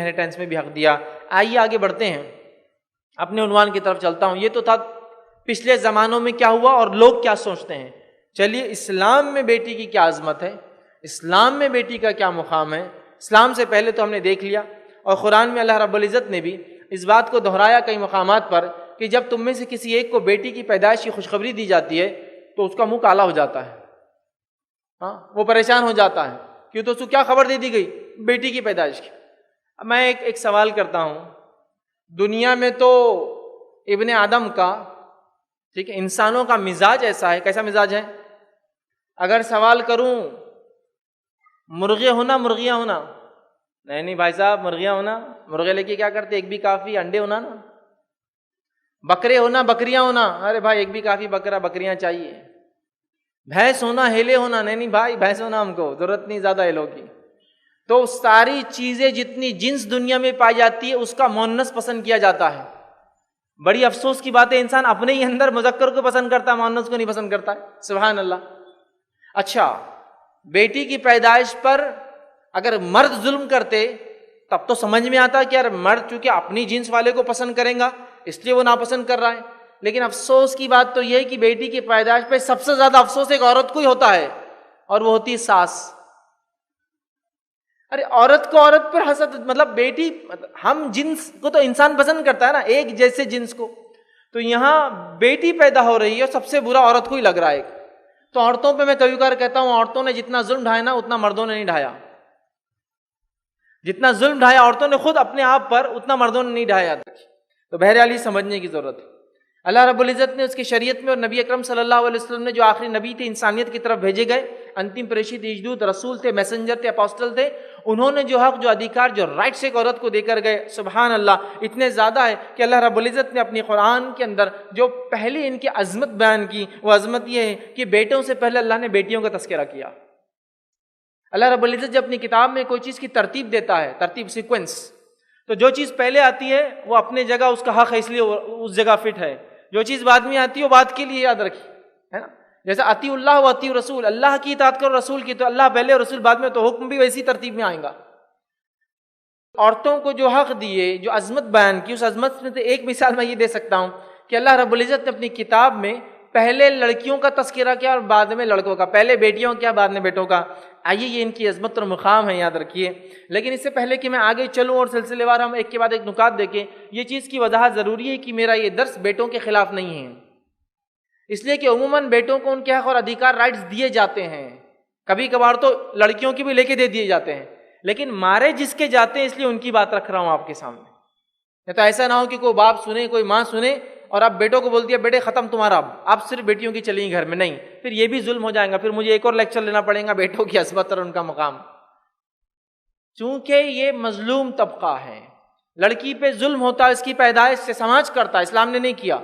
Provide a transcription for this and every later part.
Inheritance میں بھی حق دیا۔ آئیے آگے بڑھتے ہیں، اپنے عنوان کی طرف چلتا ہوں۔ یہ تو تھا پچھلے زمانوں میں کیا ہوا اور لوگ کیا سوچتے ہیں۔ چلیے اسلام میں بیٹی کی کیا عظمت ہے، اسلام میں بیٹی کا کیا مقام ہے۔ اسلام سے پہلے تو ہم نے دیکھ لیا، اور قرآن میں اللہ رب العزت نے بھی اس بات کو دہرایا کئی مقامات پر کہ جب تم میں سے کسی ایک کو بیٹی کی پیدائش کی خوشخبری دی جاتی ہے تو اس کا منہ کالا ہو جاتا ہے، ہاں وہ پریشان ہو جاتا ہے، کیوں تو اس کو کیا خبر دے دی گئی، بیٹی کی پیدائش کی۔ میں ایک سوال کرتا ہوں، دنیا میں تو ابن آدم کا، ٹھیک ہے، انسانوں کا مزاج ایسا ہے، کیسا مزاج ہے؟ اگر سوال کروں مرغے ہونا مرغیاں ہونا، نہیں بھائی صاحب مرغیاں ہونا، مرغے لے کے کیا کرتے، ایک بھی کافی، انڈے ہونا نا۔ بکرے ہونا بکریاں ہونا، ارے بھائی ایک بھی کافی، بکریاں چاہیے۔ بھینس ہونا ہیلے ہونا، نہیں بھائی بھینس ہونا ہم کو ضرورت نہیں زیادہ ہیلوں کی۔ تو ساری چیزیں جتنی جنس دنیا میں پائی جاتی ہے اس کا مؤنث پسند کیا جاتا ہے۔ بڑی افسوس کی بات ہے، انسان اپنے ہی اندر مذکر کو پسند کرتا ہے، مؤنث کو نہیں پسند کرتا ہے، سبحان اللہ۔ اچھا، بیٹی کی پیدائش پر اگر مرد ظلم کرتے تب تو سمجھ میں آتا کہ یار مرد چونکہ اپنی جنس والے کو پسند کریں گا اس لیے وہ ناپسند کر رہا ہے، لیکن افسوس کی بات تو یہ ہے کہ بیٹی کی پیدائش پہ سب سے زیادہ افسوس ایک عورت کو ہی ہوتا ہے، اور وہ ہوتی ہے ساس۔ ارے عورت کو عورت پر حسد، مطلب بیٹی، ہم جنس کو تو انسان پسند کرتا ہے نا، ایک جیسے جنس کو، تو یہاں بیٹی پیدا ہو رہی ہے اور سب سے برا عورت کو ہی لگ رہا ہے۔ تو عورتوں پہ میں کبھی کبھار کہتا ہوں عورتوں نے جتنا ظلم ڈھایا نا اتنا مردوں نے نہیں ڈھایا، جتنا ظلم ڈھایا عورتوں نے خود اپنے آپ پر اتنا مردوں نے نہیں ڈھایا۔ تو بہرحال یہ سمجھنے کی ضرورت ہے، اللہ رب العزت نے اس کی شریعت میں، اور نبی اکرم صلی اللہ علیہ وسلم نے جو آخری نبی تھے انسانیت کی طرف بھیجے گئے، انتم پریشت اجدود رسول تھے، میسنجر تھے، اپوسٹل تھے، انہوں نے جو حق، جو ادھیکار، جو رائٹس ایک عورت کو دے کر گئے، سبحان اللہ، اتنے زیادہ ہے کہ اللہ رب العزت نے اپنی قرآن کے اندر جو پہلی ان کی عظمت بیان کی، وہ عظمت یہ ہے کہ بیٹوں سے پہلے اللہ نے بیٹیوں کا تذکرہ کیا۔ اللہ رب العزت جب اپنی کتاب میں کوئی چیز کی ترتیب دیتا ہے، ترتیب، سیکوینس، تو جو چیز پہلے آتی ہے وہ اپنے جگہ اس کا حق ہے، اس لیے اس جگہ فٹ ہے، جو چیز بعد میں آتی ہے وہ بعد کے لیے یاد رکھی، ہے نا۔ جیسے اطیعوا اللہ و اطیعوا رسول، اللہ کی اطاعت کرو، رسول کی، تو اللہ پہلے اور رسول بعد میں، تو حکم بھی ویسی ترتیب میں آئے گا۔ عورتوں کو جو حق دیے، جو عظمت بیان کی، اس عظمت میں سے ایک مثال میں یہ دے سکتا ہوں کہ اللہ رب العزت نے اپنی کتاب میں پہلے لڑکیوں کا تذکرہ کیا اور بعد میں لڑکوں کا، پہلے بیٹیوں کیا بعد میں بیٹوں کا۔ آئیے یہ ان کی عظمت اور مقام ہے، یاد رکھیے۔ لیکن اس سے پہلے کہ میں آگے چلوں اور سلسلے وار ہم ایک کے بعد ایک نکات دیکھیں، یہ چیز کی وضاحت ضروری ہے کہ میرا یہ درس بیٹوں کے خلاف نہیں ہے، اس لیے کہ عموماً بیٹوں کو ان کے حق اور ادھیکار، رائٹس دیے جاتے ہیں، کبھی کبھار تو لڑکیوں کی بھی لے کے دے دیے جاتے ہیں، لیکن مارے جس کے جاتے ہیں، اس لیے ان کی بات رکھ رہا ہوں آپ کے سامنے۔ تو ایسا نہ ہو کہ کوئی باپ سنے، کوئی ماں سنے اور اب بیٹوں کو بول دیا بیٹے ختم تمہارا، اب صرف بیٹیوں کی چلیں گی گھر میں، نہیں، پھر یہ بھی ظلم ہو جائے گا، پھر مجھے ایک اور لیکچر لینا پڑے گا بیٹوں کی عظمت اور ان کا مقام۔ چونکہ یہ مظلوم طبقہ ہے، لڑکی پہ ظلم ہوتا ہے، اس کی پیدائش سے سماج کرتا ہے، اسلام نے نہیں کیا،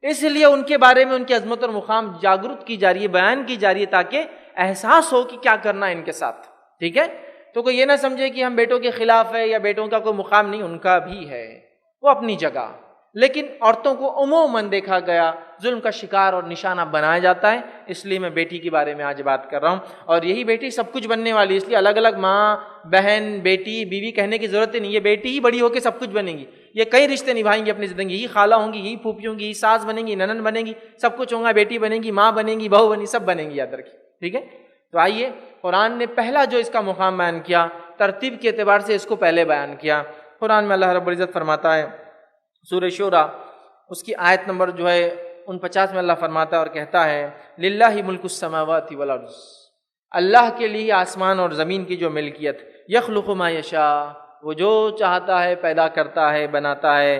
اس لیے ان کے بارے میں ان کی عظمت اور مقام جاگرت کی جا رہی ہے، بیان کی جا رہی ہے، تاکہ احساس ہو کہ کیا کرنا ہے ان کے ساتھ، ٹھیک ہے۔ تو کوئی یہ نہ سمجھے کہ ہم بیٹوں کے خلاف ہے یا بیٹوں کا کوئی مقام نہیں، ان کا بھی ہے، وہ اپنی جگہ، لیکن عورتوں کو عموماً دیکھا گیا ظلم کا شکار اور نشانہ بنایا جاتا ہے، اس لیے میں بیٹی کے بارے میں آج بات کر رہا ہوں۔ اور یہی بیٹی سب کچھ بننے والی ہے، اس لیے الگ الگ ماں، بہن، بیٹی، بیوی کہنے کی ضرورت ہی نہیں، یہ بیٹی ہی بڑی ہو کے سب کچھ بنے گی، یہ کئی رشتے نبھائیں گی اپنی زندگی، یہی خالہ ہوں گی، یہی پھوپھی ہوں گی، یہی ساس بنیں گی، ننند بنے گی، سب کچھ ہوگا، بیٹی بنے گی، ماں بنے گی، بہو بنے گی، سب بنیں گی، یاد رکھیے، ٹھیک ہے۔ تو آئیے، قرآن نے پہلا جو اس کا مقام بیان کیا، ترتیب کے اعتبار سے اس کو پہلے بیان کیا۔ قرآن میں اللہ رب العزت فرماتا ہے، سورہ شورى اس کی آیت نمبر جو ہے 49 میں اللہ فرماتا ہے اور کہتا ہے، للہ ملک السماوات والارض، اللہ کے لیے آسمان اور زمین کی جو ملکیت، یخلق ما یشاء، وہ جو چاہتا ہے پیدا کرتا ہے، بناتا ہے،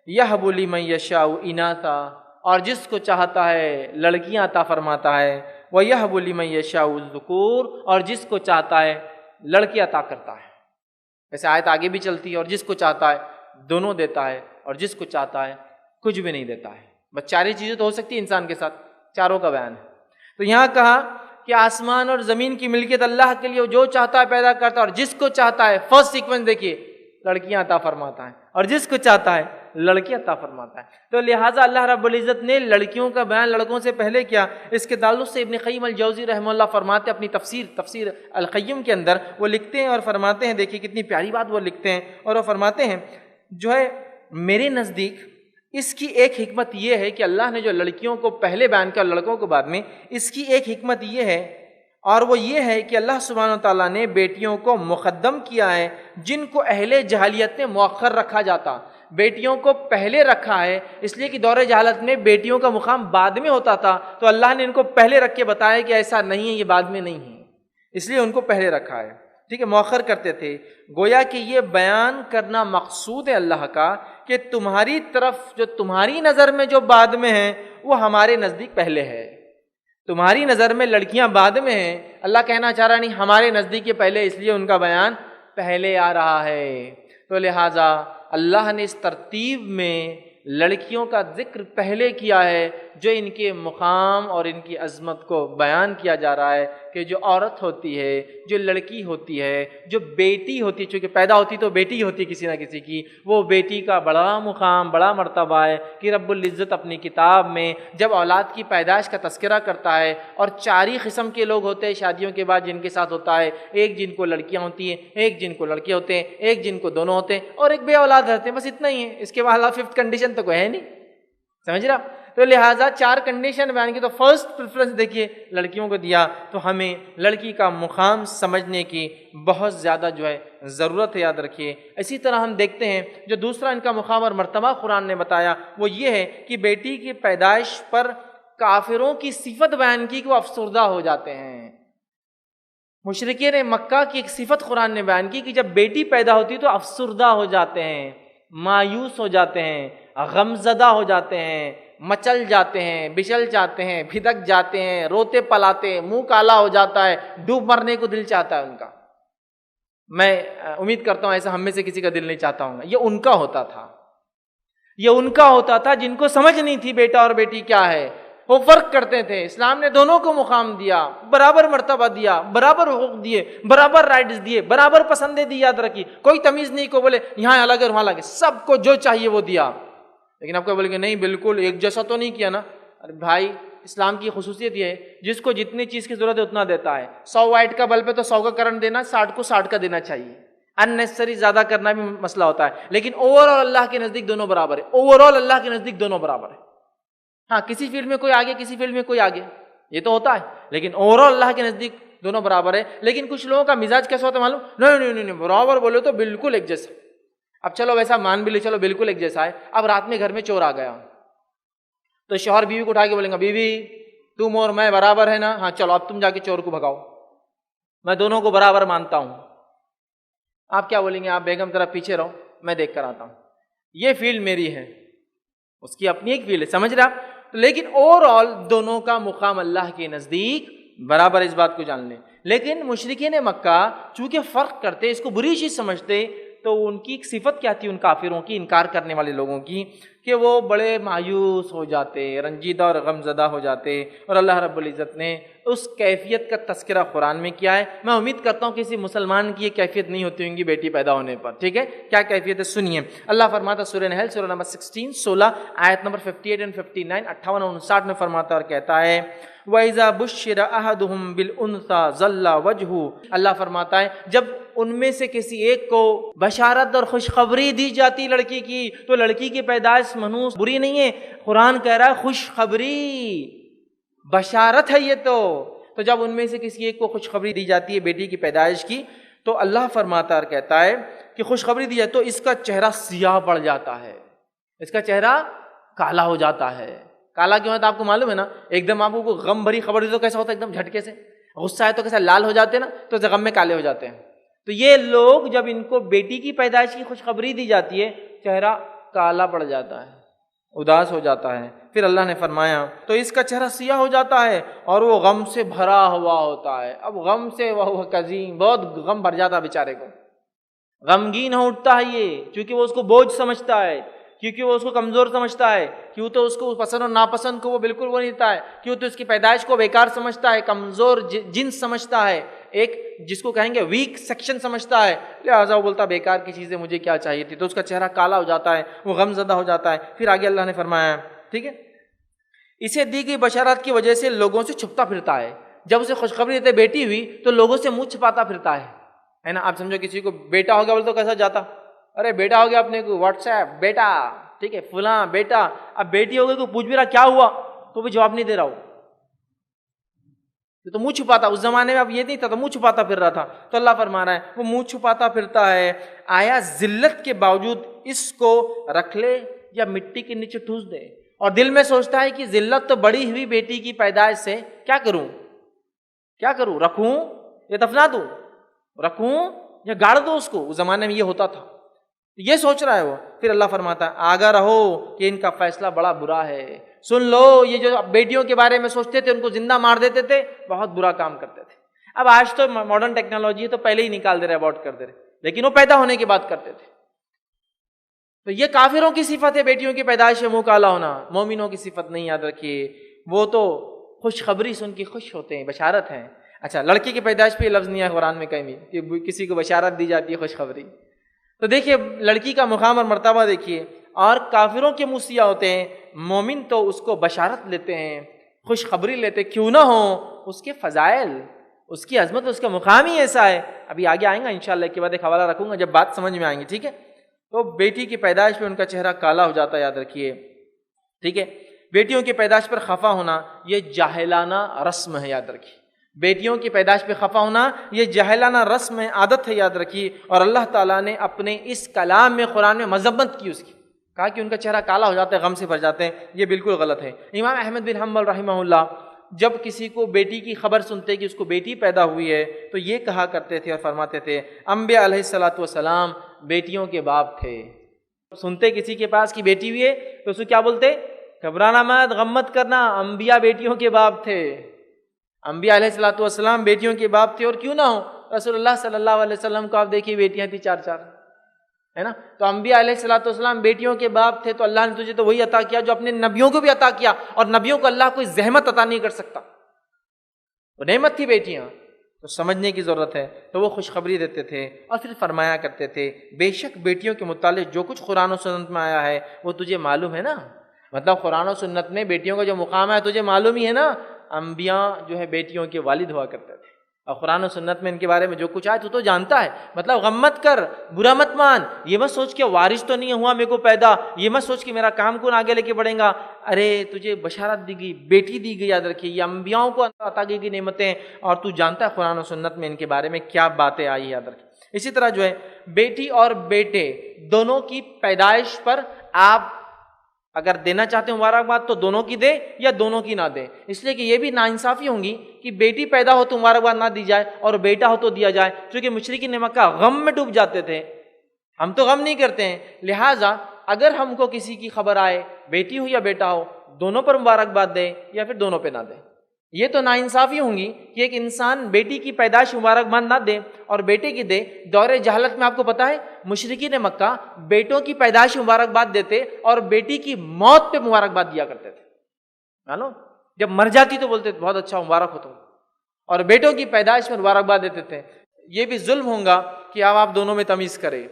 یہب لمن یشاء اناثا، اور جس کو چاہتا ہے لڑکیاں عطا فرماتا ہے، ویہب لمن یشاء الذکور، اور جس کو چاہتا ہے لڑکی عطا کرتا ہے۔ ویسے آیت آگے بھی چلتی ہے، اور جس کو چاہتا ہے دونوں دیتا ہے، اور جس کو چاہتا ہے کچھ بھی نہیں دیتا ہے۔ بس چاری چیزیں تو ہو سکتی ہیں انسان کے ساتھ، چاروں کا بیان ہے۔ تو یہاں کہا کہ آسمان اور زمین کی ملکیت اللہ کے لیے، جو چاہتا ہے پیدا کرتا ہے، اور جس کو چاہتا ہے، فرسٹ سیکوینس دیکھیے، لڑکیاں عطا فرماتا ہے، اور جس کو چاہتا ہے لڑکی عطا فرماتا ہے۔ تو لہٰذا اللہ رب العزت نے لڑکیوں کا بیان لڑکوں سے پہلے کیا۔ اس کے تعلق سے ابن قیم الجوزی رحمہ اللہ فرماتے ہیں اپنی تفسیر القیم کے اندر، وہ لکھتے ہیں اور فرماتے ہیں، دیکھیے کتنی پیاری بات وہ لکھتے ہیں، اور وہ فرماتے ہیں جو ہے میرے نزدیک اس کی ایک حکمت یہ ہے کہ اللہ نے جو لڑکیوں کو پہلے بیان کیا لڑکوں کو بعد میں، اس کی ایک حکمت یہ ہے، اور وہ یہ ہے کہ اللہ سبحانہ وتعالیٰ نے بیٹیوں کو مقدم کیا ہے جن کو اہل جہلیت میں مؤخر رکھا جاتا، بیٹیوں کو پہلے رکھا ہے اس لیے کہ دور جہالت میں بیٹیوں کا مقام بعد میں ہوتا تھا، تو اللہ نے ان کو پہلے رکھ کے بتایا کہ ایسا نہیں ہے، یہ بعد میں نہیں ہے، اس لیے ان کو پہلے رکھا ہے، ٹھیک ہے، مؤخر کرتے تھے۔ گویا کہ یہ بیان کرنا مقصود ہے اللہ کا کہ تمہاری طرف جو تمہاری نظر میں جو بعد میں ہے وہ ہمارے نزدیک پہلے ہے، تمہاری نظر میں لڑکیاں بعد میں ہیں، اللہ کہنا چاہ رہا نہیں ہمارے نزدیک یہ پہلے، اس لیے ان کا بیان پہلے آ رہا ہے۔ تو لہٰذا اللہ نے اس ترتیب میں لڑکیوں کا ذکر پہلے کیا ہے، جو ان کے مقام اور ان کی عظمت کو بیان کیا جا رہا ہے کہ جو عورت ہوتی ہے، جو لڑکی ہوتی ہے، جو بیٹی ہوتی ہے، چونکہ پیدا ہوتی تو بیٹی ہوتی کسی نہ کسی کی، وہ بیٹی کا بڑا مقام، بڑا مرتبہ ہے کہ رب العزت اپنی کتاب میں جب اولاد کی پیدائش کا تذکرہ کرتا ہے، اور 4 ہی قسم کے لوگ ہوتے ہیں شادیوں کے بعد جن کے ساتھ ہوتا ہے، ایک جن کو لڑکیاں ہوتی ہیں، ایک جن کو لڑکے ہوتے ہیں، ایک جن کو دونوں ہوتے ہیں، اور ایک بے اولاد رہتے ہیں، بس اتنا ہی ہے، اس کے بعد 5th کنڈیشن تو کوئی ہے نہیں، سمجھ رہا؟ تو لہٰذا 4 کنڈیشن بیان کی، تو فرسٹ پریفرنس دیکھیے لڑکیوں کو دیا، تو ہمیں لڑکی کا مقام سمجھنے کی بہت زیادہ جو ہے ضرورت ہے، یاد رکھیے۔ اسی طرح ہم دیکھتے ہیں جو دوسرا ان کا مقام اور مرتبہ قرآن نے بتایا وہ یہ ہے کہ بیٹی کی پیدائش پر کافروں کی صفت بیان کی کہ وہ افسردہ ہو جاتے ہیں۔ مشرکین مکہ کی ایک صفت قرآن نے بیان کی کہ جب بیٹی پیدا ہوتی تو افسردہ ہو جاتے ہیں، مایوس ہو جاتے ہیں، غمزدہ ہو جاتے ہیں، مچل جاتے ہیں، بچل جاتے ہیں، بھدک جاتے ہیں، روتے پلاتے ہیں، منہ کالا ہو جاتا ہے، ڈوب مرنے کو دل چاہتا ہے ان کا۔ میں امید کرتا ہوں ایسا ہم میں سے کسی کا دل نہیں چاہتا ہوں گا۔ یہ ان کا ہوتا تھا، یہ ان کا ہوتا تھا جن کو سمجھ نہیں تھی بیٹا اور بیٹی کیا ہے، وہ فرق کرتے تھے۔ اسلام نے دونوں کو مقام دیا، برابر مرتبہ دیا، برابر حقوق دیے، برابر رائٹس دیے، برابر پسندیں دی، یاد رکھی کوئی تمیز نہیں کو بولے یہاں الگ ہے وہاں الگ ہے، سب کو جو چاہیے وہ دیا۔ لیکن آپ کو بولے کہ نہیں بالکل ایک جیسا تو نہیں کیا نا، ارے بھائی اسلام کی خصوصیت یہ ہے جس کو جتنی چیز کی ضرورت ہے اتنا دیتا ہے۔ 100 واٹ کا بلب ہے تو 100 کا کرنٹ دینا، 60 کو 60 کا دینا چاہیے، اننیسری زیادہ کرنا بھی مسئلہ ہوتا ہے، لیکن اوور آل اللہ کے نزدیک دونوں برابر ہے، اوور آل اللہ کے نزدیک دونوں برابر ہے۔ ہاں کسی فیلڈ میں کوئی آگے، کسی فیلڈ میں کوئی آگے، یہ تو ہوتا ہے، لیکن اوور آل اللہ کے نزدیک دونوں برابر ہے۔ لیکن کچھ لوگوں کا مزاج کیسا ہوتا ہے معلوم؟ نہیں برابر بولے تو بالکل ایک جیسا۔ اب چلو ویسا مان بھی لے، چلو بالکل ایک جیسا ہے۔ اب رات میں گھر میں چور آ گیا تو شوہر بیوی کو اٹھا کے بولیں گا بیوی تم اور میں برابر ہے نا، ہاں چلو اب تم جا کے چور کو بھگاؤ، میں دونوں کو برابر مانتا ہوں۔ آپ کیا بولیں گے؟ آپ بیگم ذرا پیچھے رہو میں دیکھ کر آتا ہوں، یہ فیلڈ میری ہے، اس کی اپنی ایک فیلڈ ہے، سمجھ رہے آپ؟ لیکن اوور آل دونوں کا مقام اللہ کے نزدیک برابر، اس بات کو جان لیں۔ لیکن مشرکین مکہ چونکہ فرق کرتے، اس کو بری چیز سمجھتے، تو ان کی ایک صفت کیا تھی ان کافروں کی، انکار کرنے والے لوگوں کی، کہ وہ بڑے مایوس ہو جاتے، رنجیدہ اور غمزدہ ہو جاتے، اور اللہ رب العزت نے اس کیفیت کا تذکرہ قرآن میں کیا ہے۔ میں امید کرتا ہوں کسی مسلمان کی یہ کیفیت نہیں ہوتی ہوں گی بیٹی پیدا ہونے پر، ٹھیک ہے؟ کیا کیفیت ہے سنیے۔ اللہ فرماتا سورہ نحل سورہ نمبر 16 آیت نمبر 58 and 59 58 اور 59 میں فرماتا اور کہتا ہے وَإِذَا بُشِّرَ أَحَدُهُمْ بِالْأُنثَىٰ ظَلَّ وَجْهُهُ، اللہ فرماتا ہے جب ان میں سے کسی ایک کو بشارت اور خوشخبری دی جاتی لڑکی کی، تو لڑکی کی پیدائش منحوس بری نہیں ہے، قرآن کہہ رہا ہے خوشخبری، بشارت ہے یہ تو جب ان میں سے کسی ایک کو خوشخبری دی جاتی ہے بیٹی کی پیدائش کی، تو اللہ فرماتا اور کہتا ہے کہ خوشخبری دی جائے تو اس کا چہرہ سیاہ پڑ جاتا ہے، اس کا چہرہ کالا ہو جاتا ہے۔ کالا کیوں ہوتا ہے آپ کو معلوم ہے نا؟ ایک دم آپ کو غم بھری خبر دی تو کیسا ہوتا ہے؟ ایک دم جھٹکے سے، غصہ ہے تو کیسا لال ہو جاتے ہیں نا، تو غم میں کالے ہو جاتے ہیں۔ تو یہ لوگ جب ان کو بیٹی کی پیدائش کی خوشخبری دی جاتی ہے چہرہ کالا پڑ جاتا ہے، اداس ہو جاتا ہے۔ پھر اللہ نے فرمایا تو اس کا چہرہ سیاہ ہو جاتا ہے اور وہ غم سے بھرا ہوا ہوتا ہے۔ اب غم سے وہ قزیم، بہت غم بھر جاتا ہے بیچارے کو، غمگین ہو اٹھتا ہے یہ، چونکہ وہ اس کو بوجھ سمجھتا ہے، کیونکہ وہ اس کو کمزور سمجھتا ہے، کیوں تو اس کو پسند اور ناپسند کو وہ بالکل وہ نہیں دیتا ہے، کیوں تو اس کی پیدائش کو بیکار سمجھتا ہے، کمزور جنس سمجھتا ہے، ایک جس کو کہیں گے ویک سیکشن سمجھتا ہے، لہٰذا وہ بولتا بیکار کی چیزیں مجھے کیا چاہیے تھی، تو اس کا چہرہ کالا ہو جاتا ہے، وہ غم زدہ ہو جاتا ہے۔ پھر آگے اللہ نے فرمایا، ٹھیک ہے، اسے دی گئی بشارت کی وجہ سے لوگوں سے چھپتا پھرتا ہے، جب اسے خوشخبری دیتے بیٹی ہوئی تو لوگوں سے منہ چھپاتا پھرتا ہے نا۔ آپ سمجھو کسی کو بیٹا ہو گیا بولے تو کیسا جاتا، ارے بیٹا ہو گیا اپنے کو واٹس ایپ بیٹا، ٹھیک ہے فلاں بیٹا، اب بیٹی ہو گئی تو پوچھ بھی رہا کیا ہوا تو بھی جواب نہیں دے رہا ہو، تو منہ چھپاتا، اس زمانے میں اب یہ نہیں تھا تو منہ چھپاتا پھر رہا تھا، تو اللہ فرما رہا ہے وہ منہ چھپاتا پھرتا ہے، آیا ذلت کے باوجود اس کو رکھ لے یا مٹی کے نیچے ٹھوس دے، اور دل میں سوچتا ہے کہ ذلت تو بڑی ہوئی بیٹی کی پیدائش سے، کیا کروں، رکھوں یا دفنا دوں، رکھوں یا گاڑ دو اس کو، اس زمانے میں یہ ہوتا تھا، یہ سوچ رہا ہے وہ۔ پھر اللہ فرماتا ہے آگاہ رہو کہ ان کا فیصلہ بڑا برا ہے، سن لو یہ جو بیٹیوں کے بارے میں سوچتے تھے ان کو زندہ مار دیتے تھے، بہت برا کام کرتے تھے۔ اب آج تو ماڈرن ٹیکنالوجی ہے تو پہلے ہی نکال دے رہے، ابارٹ کر دے رہے، لیکن وہ پیدا ہونے کی بات کرتے تھے۔ تو یہ کافروں کی صفت ہے بیٹیوں کی پیدائش میں منہ کالا ہونا، مومنوں کی صفت نہیں، یاد رکھیے، وہ تو خوشخبری سن کے خوش ہوتے ہیں، بشارت ہے۔ اچھا، لڑکی کی پیدائش پہ یہ لفظ نہیں ہے قرآن میں کہیں بھی کہ کسی کو بشارت دی جاتی ہے خوشخبری۔ تو دیکھیے لڑکی کا مقام اور مرتبہ دیکھیے، اور کافروں کے منہ سیاہ ہوتے ہیں، مومن تو اس کو بشارت لیتے ہیں، خوشخبری لیتے، کیوں نہ ہو اس کے فضائل، اس کی عظمت، اس کا مقام ہی ایسا ہے۔ ابھی آگے آئیں گا انشاءاللہ، کے بعد ایک حوالہ رکھوں گا جب بات سمجھ میں آئیں گی، ٹھیک ہے۔ تو بیٹی کی پیدائش پہ ان کا چہرہ کالا ہو جاتا ہے، یاد رکھیے، ٹھیک ہے۔ بیٹیوں کی پیدائش پر خفا ہونا یہ جاہلانہ رسم ہے، یاد رکھیے، بیٹیوں کی پیدائش پہ خفا ہونا یہ جاہلانہ رسم ہے، عادت ہے، یاد رکھیے۔ اور اللہ تعالیٰ نے اپنے اس کلام میں، قرآن میں مذمت کی اس کی، کہا کہ ان کا چہرہ کالا ہو جاتا ہے، غم سے بھر جاتے ہیں، یہ بالکل غلط ہے۔ امام احمد بن حنبل رحمہ اللہ جب کسی کو بیٹی کی خبر سنتے کہ اس کو بیٹی پیدا ہوئی ہے تو یہ کہا کرتے تھے اور فرماتے تھے انبیاء علیہ الصلوۃ والسلام بیٹیوں کے باپ تھے۔ سنتے کسی کے پاس کی بیٹی ہوئی ہے تو اس کو کیا بولتے، گھبرانا مت، غم مت کرنا، انبیاء بیٹیوں کے باپ تھے، انبیاء علیہ الصلوۃ والسلام بیٹیوں کے باپ تھے، اور کیوں نہ ہو، رسول اللہ صلی اللہ علیہ وسلم کو آپ دیکھیے بیٹیاں تھیں 4 ہے نا۔ تو انبیاء علیہ الصلوۃ والسلام بیٹیوں کے باپ تھے، تو اللہ نے تجھے تو وہی عطا کیا جو اپنے نبیوں کو بھی عطا کیا، اور نبیوں کو اللہ کوئی زحمت عطا نہیں کر سکتا، وہ نعمت تھی بیٹیاں، تو سمجھنے کی ضرورت ہے۔ تو وہ خوشخبری دیتے تھے اور پھر فرمایا کرتے تھے بے شک بیٹیوں کے متعلق جو کچھ قرآن و سنت میں آیا ہے وہ تجھے معلوم ہے نا، مطلب قرآن و سنت میں بیٹیوں کا جو مقام ہے تجھے معلوم ہی ہے نا۔ انبیاء جو ہے بیٹیوں کے والد ہوا کرتے تھے، اور قرآن و سنت میں ان کے بارے میں جو کچھ آئے تو جانتا ہے، مطلب غم مت کر، برا مت مان، یہ مت سوچ کہ وارث تو نہیں ہوا میرے کو پیدا، یہ مت سوچ کہ میرا کام کون آگے لے کے بڑھیں گا، ارے تجھے بشارت دی گئی، بیٹی دی گئی، یاد رکھیے یہ انبیاؤں کو عطا کی گئی نعمتیں، اور تو جانتا ہے قرآن و سنت میں ان کے بارے میں کیا باتیں آئی، یاد رکھیے۔ اسی طرح جو ہے بیٹی اور بیٹے دونوں کی پیدائش پر آپ اگر دینا چاہتے ہیں مبارکباد تو دونوں کی دے یا دونوں کی نہ دے، اس لیے کہ یہ بھی ناانصافی ہوں گی کہ بیٹی پیدا ہو تو مبارکباد نہ دی جائے اور بیٹا ہو تو دیا جائے، چونکہ مشرکین مکہ غم میں ڈوب جاتے تھے، ہم تو غم نہیں کرتے ہیں، لہٰذا اگر ہم کو کسی کی خبر آئے بیٹی ہو یا بیٹا ہو دونوں پر مبارکباد دے یا پھر دونوں پہ نہ دے۔ یہ تو ناانصافی ہوں گی کہ ایک انسان بیٹی کی پیدائش مبارکباد نہ دے اور بیٹے کی دے۔ دور جہالت میں آپ کو پتا ہے مشرکین مکہ بیٹوں کی پیدائش مبارکباد دیتے اور بیٹی کی موت پہ مبارکباد دیا کرتے تھے، معلوم، جب مر جاتی تو بولتے بہت اچھا مبارک ہو تم، اور بیٹوں کی پیدائش میں مبارکباد دیتے تھے۔ یہ بھی ظلم ہوگا کہ اب آپ دونوں میں تمیز کریں،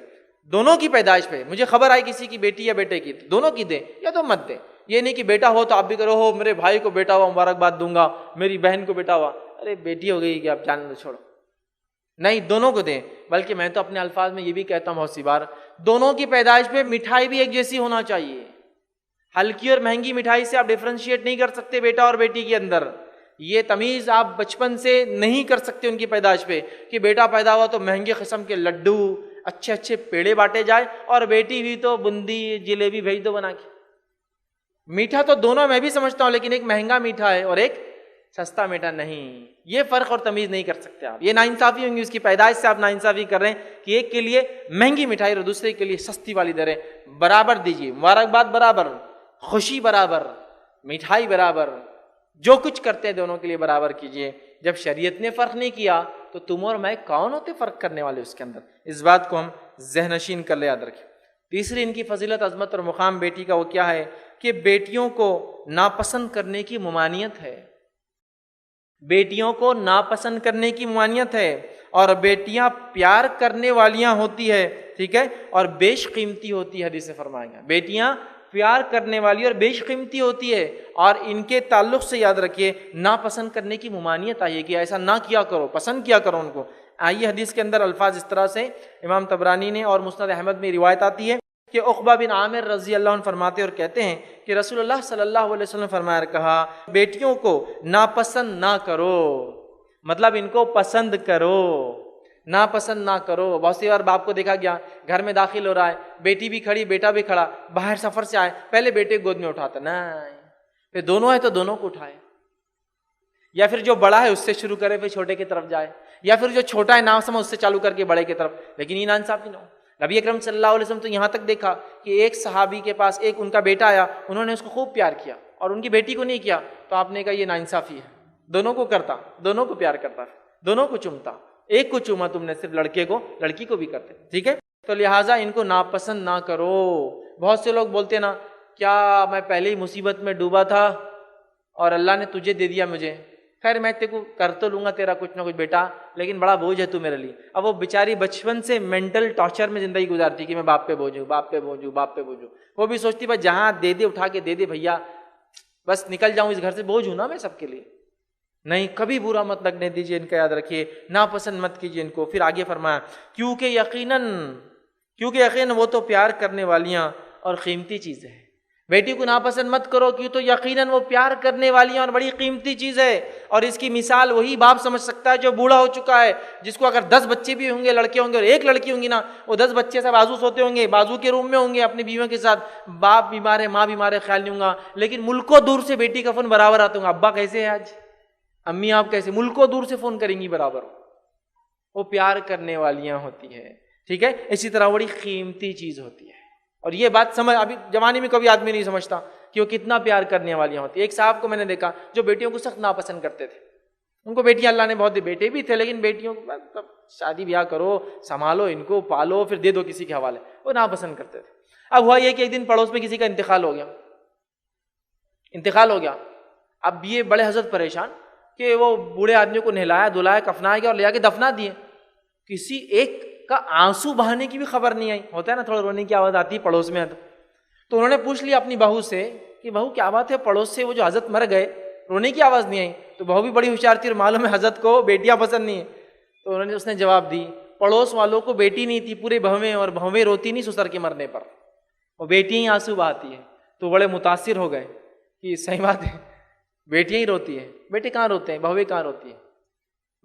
دونوں کی پیدائش پہ مجھے خبر آئی کسی کی بیٹی یا بیٹے کی، دونوں کی دے یا تو مت دے۔ یہ نہیں کہ بیٹا ہو تو آپ بھی کرو، ہو میرے بھائی کو بیٹا ہوا مبارکباد دوں گا، میری بہن کو بیٹا ہوا، ارے بیٹی ہو گئی کہ آپ جان دو چھوڑو، نہیں دونوں کو دیں۔ بلکہ میں تو اپنے الفاظ میں یہ بھی کہتا ہوں بہت سی بار، دونوں کی پیدائش پہ مٹھائی بھی ایک جیسی ہونا چاہیے، ہلکی اور مہنگی مٹھائی سے آپ ڈیفرینشیٹ نہیں کر سکتے بیٹا اور بیٹی کے اندر، یہ تمیز آپ بچپن سے نہیں کر سکتے ان کی پیدائش پہ کہ بیٹا پیدا ہوا تو مہنگے قسم کے لڈو اچھے اچھے پیڑے بانٹے جائے اور بیٹی ہوئی تو بندی جلیبی بھیج دو بنا کے۔ میٹھا تو دونوں میں بھی سمجھتا ہوں، لیکن ایک مہنگا میٹھا ہے اور ایک سستا میٹھا نہیں، یہ فرق اور تمیز نہیں کر سکتے آپ، یہ ناانصافی ہوں گی، اس کی پیدائش سے آپ ناانصافی کر رہے ہیں کہ ایک کے لیے مہنگی مٹھائی اور دوسرے کے لیے سستی والی دے رہے ہیں۔ برابر دیجیے، مبارکباد برابر، خوشی برابر، مٹھائی برابر، جو کچھ کرتے ہیں دونوں کے لیے برابر کیجیے۔ جب شریعت نے فرق نہیں کیا تو تم اور میں کون ہوتے فرق کرنے والے اس کے اندر؟ اس بات کو ہم ذہن نشین کر لے، یاد رکھیں۔ تیسری ان کی فضیلت، عظمت اور مقام بیٹی کا وہ کیا ہے کہ بیٹیوں کو ناپسند کرنے کی ممانعت ہے، بیٹیوں کو ناپسند کرنے کی ممانعت ہے، اور بیٹیاں پیار کرنے والیاں ہوتی ہے، ٹھیک ہے، اور بیش قیمتی ہوتی ہے، حدیث سے فرمایا گیا بیٹیاں پیار کرنے والی اور بیش قیمتی ہوتی ہے، اور ان کے تعلق سے یاد رکھیے ناپسند کرنے کی ممانعت آئی ہے کہ ایسا نہ کیا کرو، پسند کیا کرو ان کو۔ آئیے حدیث کے اندر الفاظ اس طرح سے امام طبرانی نے اور مسند احمد میں روایت آتی ہے کہ عقبہ بن عامر رضی اللہ عنہ فرماتے اور کہتے ہیں کہ رسول اللہ صلی اللہ علیہ وسلم فرمایا کہا بیٹیوں کو ناپسند نہ کرو، مطلب ان کو پسند کرو، ناپسند نہ کرو۔ بہت سی بار باپ کو دیکھا گیا گھر میں داخل ہو رہا ہے، بیٹی بھی کھڑی بیٹا بھی کھڑا، باہر سفر سے آئے، پہلے بیٹے کو گود میں اٹھاتا، نہیں، پھر دونوں ہے تو دونوں کو اٹھائے، یا پھر جو بڑا ہے اس سے شروع کرے پھر چھوٹے کی طرف جائے، یا پھر جو چھوٹا ہے نہ سمجھ اس سے چالو کر کے بڑے کی طرف، لیکن یہ ناانصافی نہ ہو۔ نبی اکرم صلی اللہ علیہ وسلم تو یہاں تک دیکھا کہ ایک صحابی کے پاس ایک ان کا بیٹا آیا، انہوں نے اس کو خوب پیار کیا اور ان کی بیٹی کو نہیں کیا، تو آپ نے کہا یہ ناانصافی ہے، دونوں کو کرتا، دونوں کو پیار کرتا، دونوں کو چومتا، ایک کو چوما تم نے صرف لڑکے کو، لڑکی کو بھی کرتے، ٹھیک ہے، تو لہٰذا ان کو ناپسند نہ کرو۔ بہت سے لوگ بولتے نا کیا میں پہلے ہی مصیبت میں ڈوبا تھا اور اللہ نے تجھے دے دیا مجھے، خیر میں تیرے کو کر تو لوں گا تیرا کچھ نہ کچھ بیٹا، لیکن بڑا بوجھ ہے تو میرے لیے۔ اب وہ بیچاری بچپن سے مینٹل ٹارچر میں زندگی گزارتی کہ میں باپ پہ بوجھوں، باپ پہ بوجھوں، باپ پہ بوجھوں، وہ بھی سوچتی بس جہاں دے دے اٹھا کے دے دے بھیا، بس نکل جاؤں اس گھر سے، بوجھ ہوں نا میں سب کے لیے۔ نہیں، کبھی برا مت لگنے دیجیے ان کا، یاد رکھیے ناپسند مت کیجیے ان کو۔ پھر آگے فرمایا کیونکہ یقیناً وہ تو پیار کرنے والیاں اور قیمتی چیز ہے۔ بیٹی کو ناپسند مت کرو کیوں تو یقیناً وہ پیار کرنے والیاں اور بڑی قیمتی چیز ہے، اور اس کی مثال وہی باپ سمجھ سکتا ہے جو بوڑھا ہو چکا ہے، جس کو اگر 10 بچے بھی ہوں گے، لڑکے ہوں گے اور ایک لڑکی ہوں گی نا، وہ 10 بچے سے بازو سوتے ہوں گے، بازو کے روم میں ہوں گے اپنی بیویوں کے ساتھ، باپ بیمار ہے، ماں بیمار ہے، خیال نہیں ہوں گا، لیکن ملکوں دور سے بیٹی کا فون برابر آتا ہوں گا، ابا کیسے ہے آج، امی آپ کیسے، ملکوں دور سے فون کریں گی برابر، وہ پیار کرنے والیاں ہوتی ہے، ٹھیک ہے۔ اسی طرح بڑی قیمتی چیز ہوتی ہے، اور یہ بات سمجھ ابھی زمانے میں کبھی آدمی نہیں سمجھتا کہ وہ کتنا پیار کرنے والیاں ہوتی ہیں۔ ایک صاحب کو میں نے دیکھا جو بیٹیوں کو سخت ناپسند کرتے تھے، ان کو بیٹیاں اللہ نے بہت دی، بیٹے بھی تھے لیکن بیٹیوں کو شادی بیاہ کرو، سنبھالو ان کو، پالو، پھر دے دو کسی کے حوالے، وہ ناپسند کرتے تھے۔ اب ہوا یہ کہ ایک دن پڑوس میں کسی کا انتقال ہو گیا، اب یہ بڑے حضرت پریشان کہ وہ بوڑھے آدمی کو نہلایا دھلایا کفنایا گیا اور لے جا کے دفنا دیے، کسی ایک کا آنسو بہانے کی بھی خبر نہیں آئی، ہوتا ہے نا تھوڑا رونے کی آواز آتی ہے پڑوس میں، تو انہوں نے پوچھ لیا اپنی بہو سے کہ بہو کیا بات ہے، پڑوس سے وہ جو حضرت مر گئے رونے کی آواز نہیں آئی، تو بہو بھی بڑی ہوشیار تھی اور معلوم ہے حضرت کو بیٹیاں پسند نہیں ہیں، تو اس نے جواب دی پڑوس والوں کو بیٹی نہیں تھی پورے بہویں، اور بہویں روتی نہیں سسر کے مرنے پر، وہ بیٹیاں ہی آنسو بہاتی ہیں، تو بڑے متاثر ہو گئے کہ صحیح بات ہے بیٹیاں ہی روتی ہیں، بیٹے کہاں روتے ہیں، بہویں کہاں روتی ہیں۔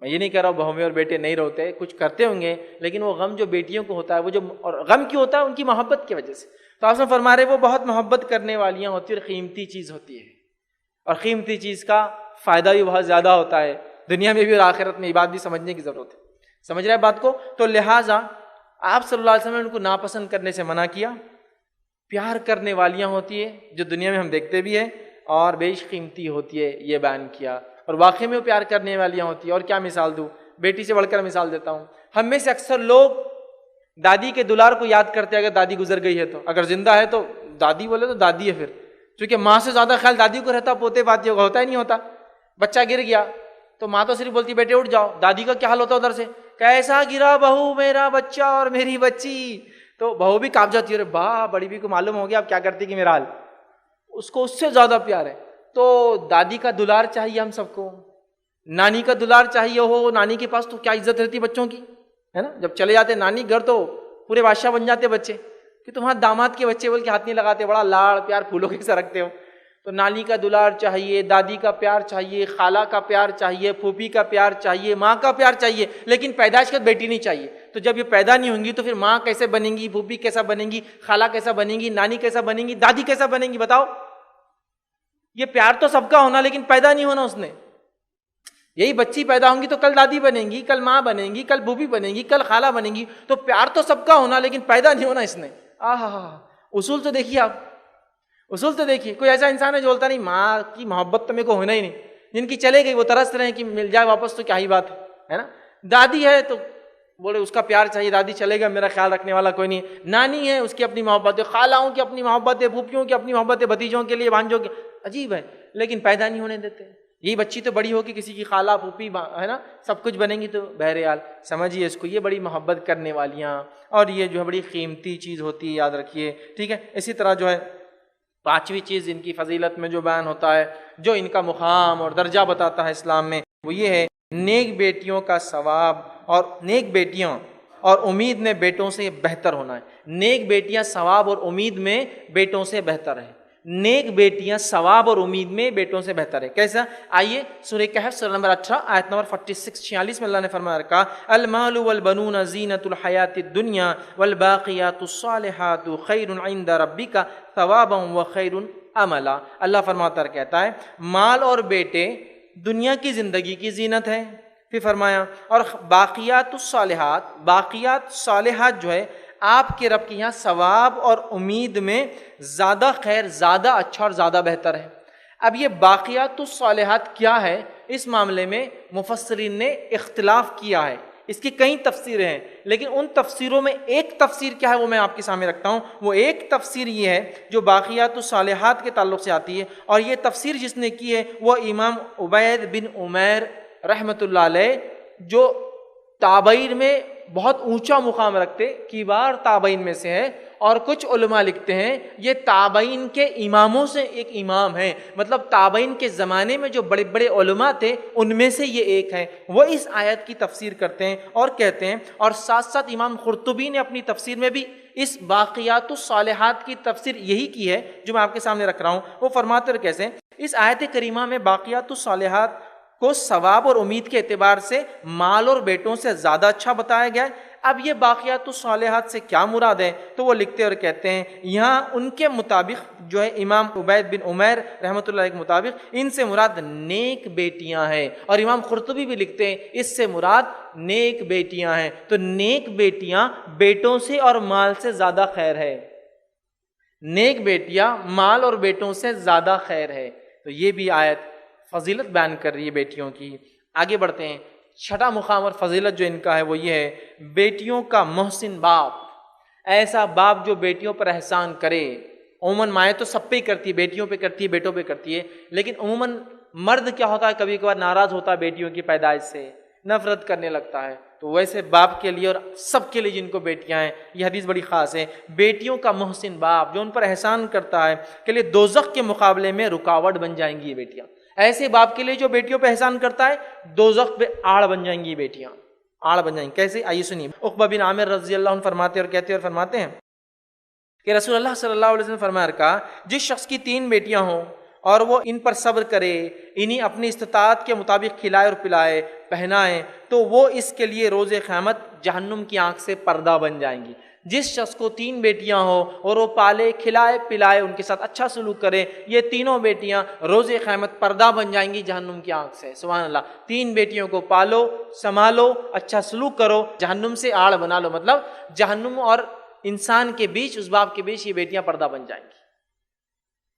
میں یہ نہیں کہہ رہا ہوں بہویں اور بیٹے نہیں روتے، کچھ کرتے ہوں گے، لیکن وہ غم جو بیٹیوں کو ہوتا ہے، وہ جو اور غم کیوں ہوتا ہے، ان کی محبت کی وجہ سے۔ تو آپ سے فرما رہے وہ بہت محبت کرنے والیاں ہوتی ہیں اور قیمتی چیز ہوتی ہے، اور قیمتی چیز کا فائدہ بھی بہت زیادہ ہوتا ہے دنیا میں بھی اور آخرت میں، یہ بات بھی سمجھنے کی ضرورت ہے، سمجھ رہے بات کو؟ تو لہٰذا آپ صلی اللہ علیہ وسلم نے ان کو ناپسند کرنے سے منع کیا، پیار کرنے والیاں ہوتی ہے جو دنیا میں ہم دیکھتے بھی ہیں، اور بیش قیمتی ہوتی ہے یہ بیان کیا، اور واقعی میں وہ پیار کرنے والیاں ہوتی ہیں۔ اور کیا مثال دوں، بیٹی سے بڑھ کر مثال دیتا ہوں، ہم میں سے اکثر لوگ دادی کے دلار کو یاد کرتے ہیں اگر دادی گزر گئی ہے تو، اگر زندہ ہے تو دادی بولے تو دادی ہے، پھر چونکہ ماں سے زیادہ خیال دادی کو رہتا، پوتے پاتیوں کا ہوتا ہی نہیں ہوتا۔ بچہ گر گیا تو ماں تو صرف بولتی بیٹے اٹھ جاؤ، دادی کا کیا حال ہوتا ادھر سے، کیسا گرا بہو میرا بچہ اور میری بچی، تو بہو بھی کانپ جاتی ہے، ارے باہ بڑی بھی کو معلوم ہو گیا اب کیا کرتی کہ میرا حال، اس کو اس سے زیادہ پیار ہے۔ تو دادی کا دلار چاہیے ہم سب کو، نانی کا دلار چاہیے ہو، نانی کے پاس تو کیا عزت رہتی بچوں کی، ہے نا، جب چلے جاتے نانی گھر تو پورے بادشاہ بن جاتے بچے، کہ تمہارے داماد کے بچے بول کے ہاتھ نہیں لگاتے، بڑا لاڑ پیار پھولوں کے ساتھ رکھتے ہو۔ تو نانی کا دلار چاہیے، دادی کا پیار چاہیے، خالہ کا پیار چاہیے، پھوپھی کا پیار چاہیے، ماں کا پیار چاہیے، لیکن پیدائش کے بیٹی نہیں چاہیے۔ تو جب یہ پیدا نہیں ہوں گی تو پھر ماں کیسے بنیں گی، پھوپھی کیسا بنیں گی، خالہ کیسا بنیں گی، نانی کیسا بنیں گی، دادی کیسا بنیں گی، بتاؤ؟ یہ پیار تو سب کا ہونا، لیکن پیدا نہیں ہونا اس نے۔ یہی بچی پیدا ہوں گی تو کل دادی بنیں گی، کل ماں بنیں گی، کل بھوبھی بنیں گی، کل خالہ بنیں گی، تو پیار تو سب کا ہونا لیکن پیدا نہیں ہونا اس نے۔ اصول تو دیکھیے آپ، اصول تو دیکھیے، کوئی ایسا انسان ہے جو بولتا نہیں ماں کی محبت تو میرے کو ہونا ہی نہیں، جن کی چلے گئی وہ ترس رہے ہیں کہ مل جائے واپس تو کیا ہی بات ہے نا۔ دادی ہے تو بولے اس کا پیار چاہیے، دادی چلے گا، میرا خیال رکھنے والا کوئی نہیں، نانی ہے اس کی اپنی محبت ہے، خالاؤں کی اپنی محبت ہے، پھوپھیوں کی اپنی محبت ہے، بھتیجوں کے لیے، بھانجوں کی، عجیب ہے، لیکن پیدا نہیں ہونے دیتے۔ یہی بچی تو بڑی ہوگی کسی کی خالہ پھوپھی ہے نا، سب کچھ بنیں گی، تو بہرحال سمجھیے اس کو، یہ بڑی محبت کرنے والیاں، اور یہ جو ہے بڑی قیمتی چیز ہوتی ہے، یاد رکھیے، ٹھیک ہے۔ اسی طرح جو ہے پانچویں چیز ان کی فضیلت میں جو بیان ہوتا ہے، جو ان کا مقام اور درجہ بتاتا ہے اسلام میں، وہ یہ ہے نیک بیٹیوں کا ثواب، اور نیک بیٹیاں اور امید میں بیٹوں سے بہتر ہونا ہے۔ نیک بیٹیاں ثواب اور امید میں بیٹوں سے بہتر ہیں، نیک بیٹیاں ثواب اور امید میں بیٹوں سے بہتر ہے۔ کیسا؟ آئیے سورہ کہف سورہ نمبر 18 آیت نمبر 46 میں اللہ نے فرمایا رکھا، المال والبنون زینۃ الحیات الدنیا والباقیات الصالحات خیر عند ربک ثوابا وخیر عملا۔ اللہ فرماتا ہے، کہتا ہے مال اور بیٹے دنیا کی زندگی کی زینت ہے، پھر فرمایا اور باقیات الصالحات، باقیات صالحات جو ہے آپ کے رب کے یہاں ثواب اور امید میں زیادہ خیر، زیادہ اچھا اور زیادہ بہتر ہے۔ اب یہ باقیات الصالحات کیا ہے، اس معاملے میں مفسرین نے اختلاف کیا ہے، اس کی کئی تفسیریں ہیں، لیکن ان تفسیروں میں ایک تفسیر کیا ہے وہ میں آپ کے سامنے رکھتا ہوں۔ وہ ایک تفسیر یہ ہے جو باقیات الصالحات کے تعلق سے آتی ہے، اور یہ تفسیر جس نے کی ہے وہ امام عبید بن عمیر رحمۃ اللہ علیہ، جو تابعین میں بہت اونچا مقام رکھتے، کبار تابعین میں سے ہے، اور کچھ علماء لکھتے ہیں یہ تابعین کے اماموں سے ایک امام ہیں، مطلب تابعین کے زمانے میں جو بڑے بڑے علماء تھے ان میں سے یہ ایک ہیں۔ وہ اس آیت کی تفسیر کرتے ہیں اور کہتے ہیں، اور ساتھ ساتھ امام قرطبی نے اپنی تفسیر میں بھی اس باقیات الصالحات کی تفسیر یہی کی ہے جو میں آپ کے سامنے رکھ رہا ہوں۔ وہ فرماتے ہیں کیسے، اس آیت کریمہ میں باقیات الصالحات کو ثواب اور امید کے اعتبار سے مال اور بیٹوں سے زیادہ اچھا بتایا گیا ہے۔ اب یہ باقیات الصالحات سے کیا مراد ہے، تو وہ لکھتے اور کہتے ہیں یہاں ان کے مطابق جو ہے امام عبید بن عمیر رحمۃ اللہ کے مطابق ان سے مراد نیک بیٹیاں ہیں، اور امام قرطبی بھی لکھتے ہیں اس سے مراد نیک بیٹیاں ہیں۔ تو نیک بیٹیاں بیٹوں سے اور مال سے زیادہ خیر ہے، نیک بیٹیاں مال اور بیٹوں سے زیادہ خیر ہے۔ تو یہ بھی آیت فضیلت بیان کر رہی ہے بیٹیوں کی۔ آگے بڑھتے ہیں، چھٹا مقام اور فضیلت جو ان کا ہے وہ یہ ہے بیٹیوں کا محسن باپ، ایسا باپ جو بیٹیوں پر احسان کرے۔ عموماً مائیں تو سب پہ ہی کرتی ہے، بیٹیوں پہ کرتی ہے، بیٹوں پہ کرتی ہے، لیکن عموماً مرد کیا ہوتا ہے، کبھی کبھار ناراض ہوتا ہے بیٹیوں کی پیدائش سے، نفرت کرنے لگتا ہے۔ تو ویسے باپ کے لیے اور سب کے لیے جن کو بیٹیاں ہیں، یہ حدیث بڑی خاص ہے، بیٹیوں کا محسن باپ جو ان پر احسان کرتا ہے کے لیے دوزخ کے مقابلے میں رکاوٹ بن جائیں گی یہ بیٹیاں۔ ایسے باپ کے لیے جو بیٹیوں پہ احسان کرتا ہے دوزخ پہ آڑ بن جائیں گی یہ بیٹیاں، آڑ بن جائیں گی۔ کیسے؟ آئیے سنیے، عقبہ بن عامر رضی اللہ عنہ فرماتے اور کہتے اور فرماتے ہیں کہ رسول اللہ صلی اللہ علیہ وسلم فرمایا کہا، جس شخص کی 3 بیٹیاں ہوں اور وہ ان پر صبر کرے، انہیں اپنی استطاعت کے مطابق کھلائے اور پلائے، پہنائے، تو وہ اس کے لیے روز قیامت جہنم کی آنکھ سے پردہ بن جائیں گی۔ جس شخص کو 3 بیٹیاں ہوں اور وہ پالے، کھلائے، پلائے، ان کے ساتھ اچھا سلوک کرے، یہ تینوں بیٹیاں روز قیامت پردہ بن جائیں گی جہنم کی آنکھ سے۔ سبحان اللہ، 3 بیٹیوں کو پالو، سنبھالو، اچھا سلوک کرو، جہنم سے آڑ بنا لو، مطلب جہنم اور انسان کے بیچ، اس باپ کے بیچ یہ بیٹیاں پردہ بن جائیں گی۔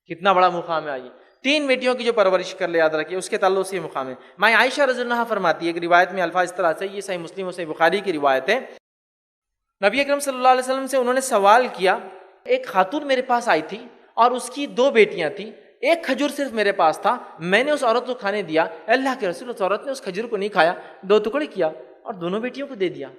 کتنا بڑا مقام ہے! آئیے 3 بیٹیوں کی جو پرورش کر لے، یاد رکھیے اس کے تعلق سے یہ مقام ہے۔ ماں عائشہ رضی اللہ عنہا فرماتی ہے، ایک روایت میں الفاظ اس طرح سے، یہ صحیح مسلم اور صحیح بخاری کی روایت ہے، نبی اکرم صلی اللہ علیہ وسلم سے انہوں نے سوال کیا، ایک خاتون میرے پاس آئی تھی اور اس کی 2 بیٹیاں تھیں، ایک کھجور صرف میرے پاس تھا، میں نے اس عورت کو کھانے دیا، اللہ کے رسول، اس عورت نے اس کھجور کو نہیں کھایا، 2 ٹکڑے کیا اور دونوں بیٹیوں کو دے دیا۔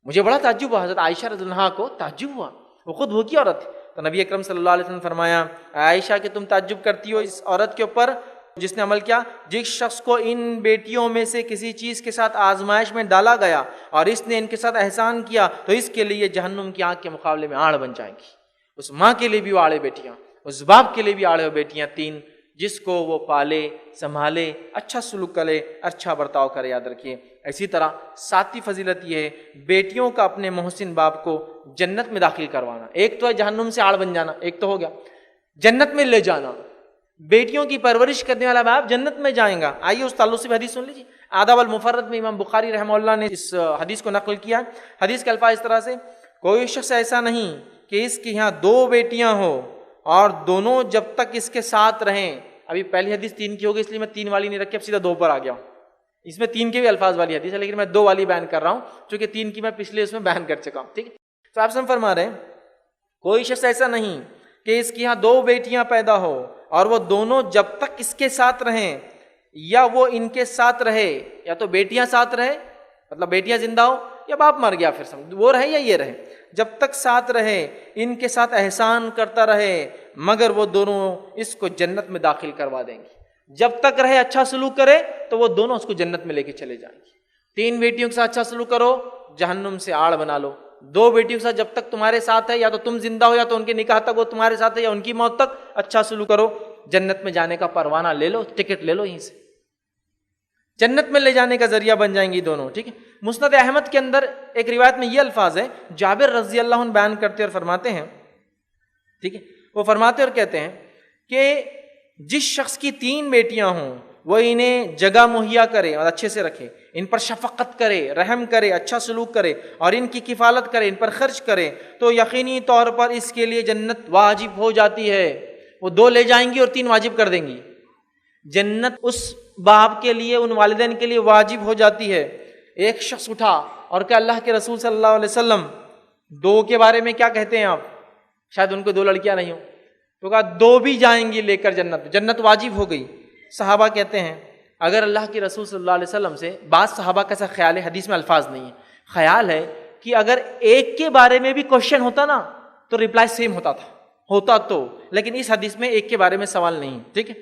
مجھے بڑا تعجب ہوا، حضرت عائشہ رضی اللہ عنہا کو تعجب ہوا، وہ خود بھوکی عورت تھی۔ تو نبی اکرم صلی اللہ علیہ وسلم فرمایا، عائشہ کہ تم تعجب کرتی ہو اس عورت کے اوپر جس نے عمل کیا، جس شخص کو ان بیٹیوں میں سے کسی چیز کے ساتھ آزمائش میں ڈالا گیا اور اس نے ان کے ساتھ احسان کیا تو اس کے لیے جہنم کی آنکھ کے مقابلے میں آڑ بن جائیں گی۔ اس ماں کے لیے بھی وہ آڑے بیٹیاں، اس باپ کے لیے بھی آڑے بیٹیاں 3، جس کو وہ پالے، سنبھالے، اچھا سلوک کرے، اچھا برتاؤ کرے، یاد رکھیے۔ اسی طرح 7ویں فضیلت یہ ہے بیٹیوں کا اپنے محسن باپ کو جنت میں داخل کروانا۔ ایک تو ہے جہنم سے آڑ بن جانا، ایک تو ہو گیا جنت میں لے جانا، بیٹیوں کی پرورش کرنے والا باپ جنت میں جائیں گا۔ آئیے اس تعلق سے بھی حدیث سن لیجیے، آداب المفرد میں امام بخاری رحمہ اللہ نے اس حدیث کو نقل کیا۔ حدیث کے الفاظ اس طرح سے، کوئی شخص ایسا نہیں کہ اس کے یہاں 2 بیٹیاں ہوں اور دونوں جب تک اس کے ساتھ رہیں، ابھی پہلی حدیث 3 کی ہوگی اس لیے میں 3 والی نہیں رکھی، اب سیدھا 2 پر آ گیا ہوں، اس میں 3 کے بھی الفاظ والی حدیث ہے، لیکن میں 2 والی بیان کر رہا ہوں چونکہ 3 کی میں پچھلے اس میں بیان کر چکا ہوں. ٹھیک ہے. تو آپ سم فرما رہے ہیں کوئی شخص ایسا نہیں کہ اس کی یہاں 2 بیٹیاں پیدا ہو اور وہ دونوں جب تک اس کے ساتھ رہیں یا وہ ان کے ساتھ رہے، یا تو بیٹیاں ساتھ رہے مطلب بیٹیاں زندہ ہو، یا باپ مر گیا پھر سمجھ وہ رہے یا یہ رہے، جب تک ساتھ رہے ان کے ساتھ احسان کرتا رہے مگر وہ دونوں اس کو جنت میں داخل کروا دیں گے. جب تک رہے اچھا سلوک کرے تو وہ دونوں اس کو جنت میں لے کے چلے جائیں گے. 3 بیٹیوں کے ساتھ اچھا سلوک کرو، جہنم سے آڑ بنا لو. 2 بیٹیوں کے ساتھ جب تک تمہارے ساتھ ہے، یا تو تم زندہ ہو یا تو ان کے نکاح تک وہ تمہارے ساتھ ہے، یا ان کی موت تک اچھا سلوک کرو، جنت میں جانے کا پروانہ لے لو، ٹکٹ لے لو، یہیں سے جنت میں لے جانے کا ذریعہ بن جائیں گی دونوں. ٹھیک ہے. مسند احمد کے اندر ایک روایت میں یہ الفاظ ہے، جابر رضی اللہ عنہ بیان کرتے اور فرماتے ہیں، ٹھیک ہے، وہ فرماتے اور کہتے ہیں کہ جس شخص کی 3 بیٹیاں ہوں وہ انہیں جگہ مہیا کرے اور اچھے سے رکھے، ان پر شفقت کرے، رحم کرے، اچھا سلوک کرے اور ان کی کفالت کرے، ان پر خرچ کرے، تو یقینی طور پر اس کے لیے جنت واجب ہو جاتی ہے. وہ 2 لے جائیں گی اور 3 واجب کر دیں گی. جنت اس باپ کے لیے، ان والدین کے لیے واجب ہو جاتی ہے. ایک شخص اٹھا اور کہ اللہ کے رسول صلی اللہ علیہ وسلم 2 کے بارے میں کیا کہتے ہیں آپ؟ شاید ان کو 2 لڑکیاں نہیں ہوں. تو کہا 2 بھی جائیں گی لے کر جنت، جنت واجب ہو گئی. صحابہ کہتے ہیں اگر اللہ کے رسول صلی اللہ علیہ وسلم سے، بعض صحابہ کا ایسا خیال ہے، حدیث میں الفاظ نہیں ہے، خیال ہے کہ اگر ایک کے بارے میں بھی کوشچن ہوتا نا تو ریپلائی سیم ہوتا تو، لیکن اس حدیث میں ایک کے بارے میں سوال نہیں. ٹھیک ہے.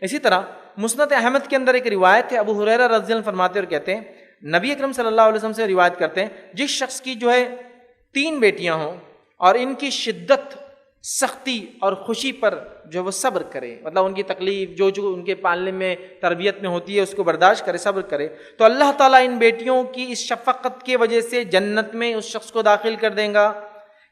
اسی طرح مسند احمد کے اندر ایک روایت ہے، ابو ہریرہ رضی اللہ عنہ فرماتے اور کہتے ہیں نبی اکرم صلی اللہ علیہ وسلم سے روایت کرتے ہیں جس شخص کی جو ہے 3 بیٹیاں ہوں اور ان کی شدت، سختی اور خوشی پر جو وہ صبر کرے، مطلب ان کی تکلیف جو ان کے پالنے میں، تربیت میں ہوتی ہے اس کو برداشت کرے، صبر کرے، تو اللہ تعالیٰ ان بیٹیوں کی اس شفقت کی وجہ سے جنت میں اس شخص کو داخل کر دیں گا.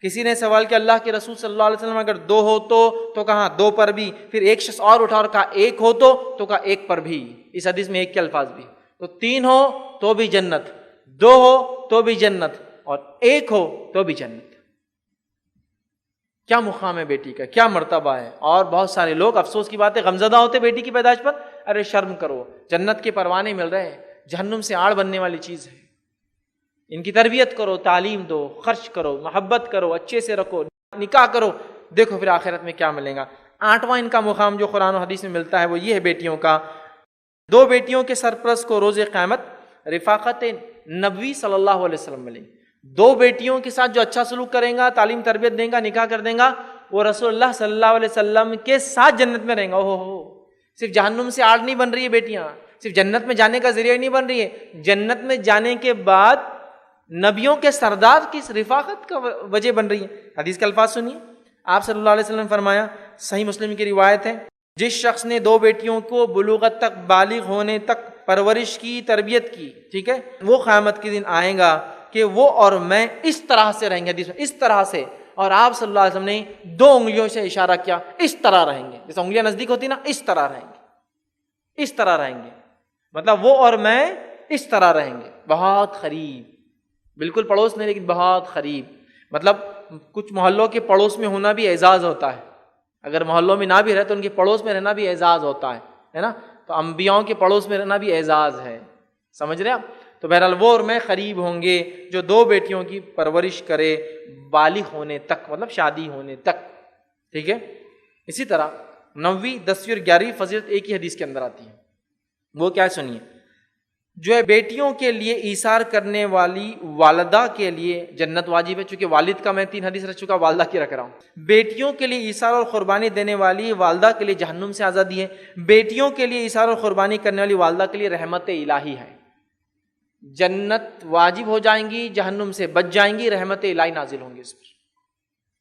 کسی نے سوال کیا اللہ کے رسول صلی اللہ علیہ وسلم اگر 2 ہو تو کہا 2 پر بھی. پھر ایک شخص اور اٹھا اور کہا 1 ہو تو کہا 1 پر بھی. اس حدیث میں 1 کے الفاظ بھی. تو 3 ہو تو بھی جنت، 2 ہو تو بھی جنت، اور 1 ہو تو بھی جنت. کیا مقام ہے بیٹی کا، کیا مرتبہ ہے. اور بہت سارے لوگ افسوس کی بات ہے غمزدہ ہوتے بیٹی کی پیدائش پر. ارے شرم کرو، جنت کے پروانے مل رہے ہیں، جہنم سے آڑ بننے والی چیز ہے. ان کی تربیت کرو، تعلیم دو، خرچ کرو، محبت کرو، اچھے سے رکھو، نکاح کرو، دیکھو پھر آخرت میں کیا ملے گا. 8واں ان کا مقام جو قرآن و حدیث میں ملتا ہے وہ یہ ہے بیٹیوں کا. 2 بیٹیوں کے سرپرست کو روز قیامت رفاقت نبوی صلی اللہ علیہ وسلم ملیں. 2 بیٹیوں کے ساتھ جو اچھا سلوک کرے گا، تعلیم تربیت دے گا، نکاح کر دے گا، وہ رسول اللہ صلی اللہ علیہ وسلم کے ساتھ جنت میں رہیں گا. صرف جہنم سے آڑ نہیں بن رہی ہے بیٹیاں، صرف جنت میں جانے کا ذریعہ نہیں بن رہی ہے، جنت میں جانے کے بعد نبیوں کے سردار کی رفاقت کا وجہ بن رہی ہے. حدیث کے الفاظ سنیے. آپ صلی اللہ علیہ وسلم فرمایا، صحیح مسلم کی روایت ہے، جس شخص نے 2 بیٹیوں کو بلوغت تک، بالغ ہونے تک پرورش کی، تربیت کی، ٹھیک ہے، وہ قیامت کے دن آئے گا کہ وہ اور میں اس طرح سے رہیں گے. حدیث میں اس طرح سے، اور آپ صلی اللہ علیہ وسلم نے 2 انگلیوں سے اشارہ کیا، اس طرح رہیں گے. جیسے انگلیاں نزدیک ہوتی نا، اس طرح رہیں گے، اس طرح رہیں گے. مطلب وہ اور میں اس طرح رہیں گے، بہت قریب، بالکل پڑوس نہیں لیکن بہت قریب. مطلب کچھ محلوں کے پڑوس میں ہونا بھی اعزاز ہوتا ہے. اگر محلوں میں نہ بھی رہے تو ان کے پڑوس میں رہنا بھی اعزاز ہوتا ہے نا. تو انبیاؤں کے پڑوس میں رہنا بھی اعزاز ہے. سمجھ رہے آپ؟ تو بہرحال وہ اور میں قریب ہوں گے جو 2 بیٹیوں کی پرورش کرے بالغ ہونے تک، مطلب شادی ہونے تک. ٹھیک ہے. اسی طرح 9ویں، 10ویں اور 11ویں فضیلت ایک ہی حدیث کے اندر آتی ہے. وہ کیا سنیے، جو ہے بیٹیوں کے لیے ایثار کرنے والی والدہ کے لیے جنت واجب ہے. چونکہ والد کا میں 3 حدیث رکھ چکا، والدہ کی رکھ رہا ہوں. بیٹیوں کے لیے ایثار اور قربانی دینے والی والدہ کے لیے جہنم سے آزادی ہے. بیٹیوں کے لیے ایثار اور قربانی کرنے والی والدہ کے لیے رحمت الہی ہے. جنت واجب ہو جائیں گی، جہنم سے بچ جائیں گی، رحمت الہی نازل ہوں گی اس پر،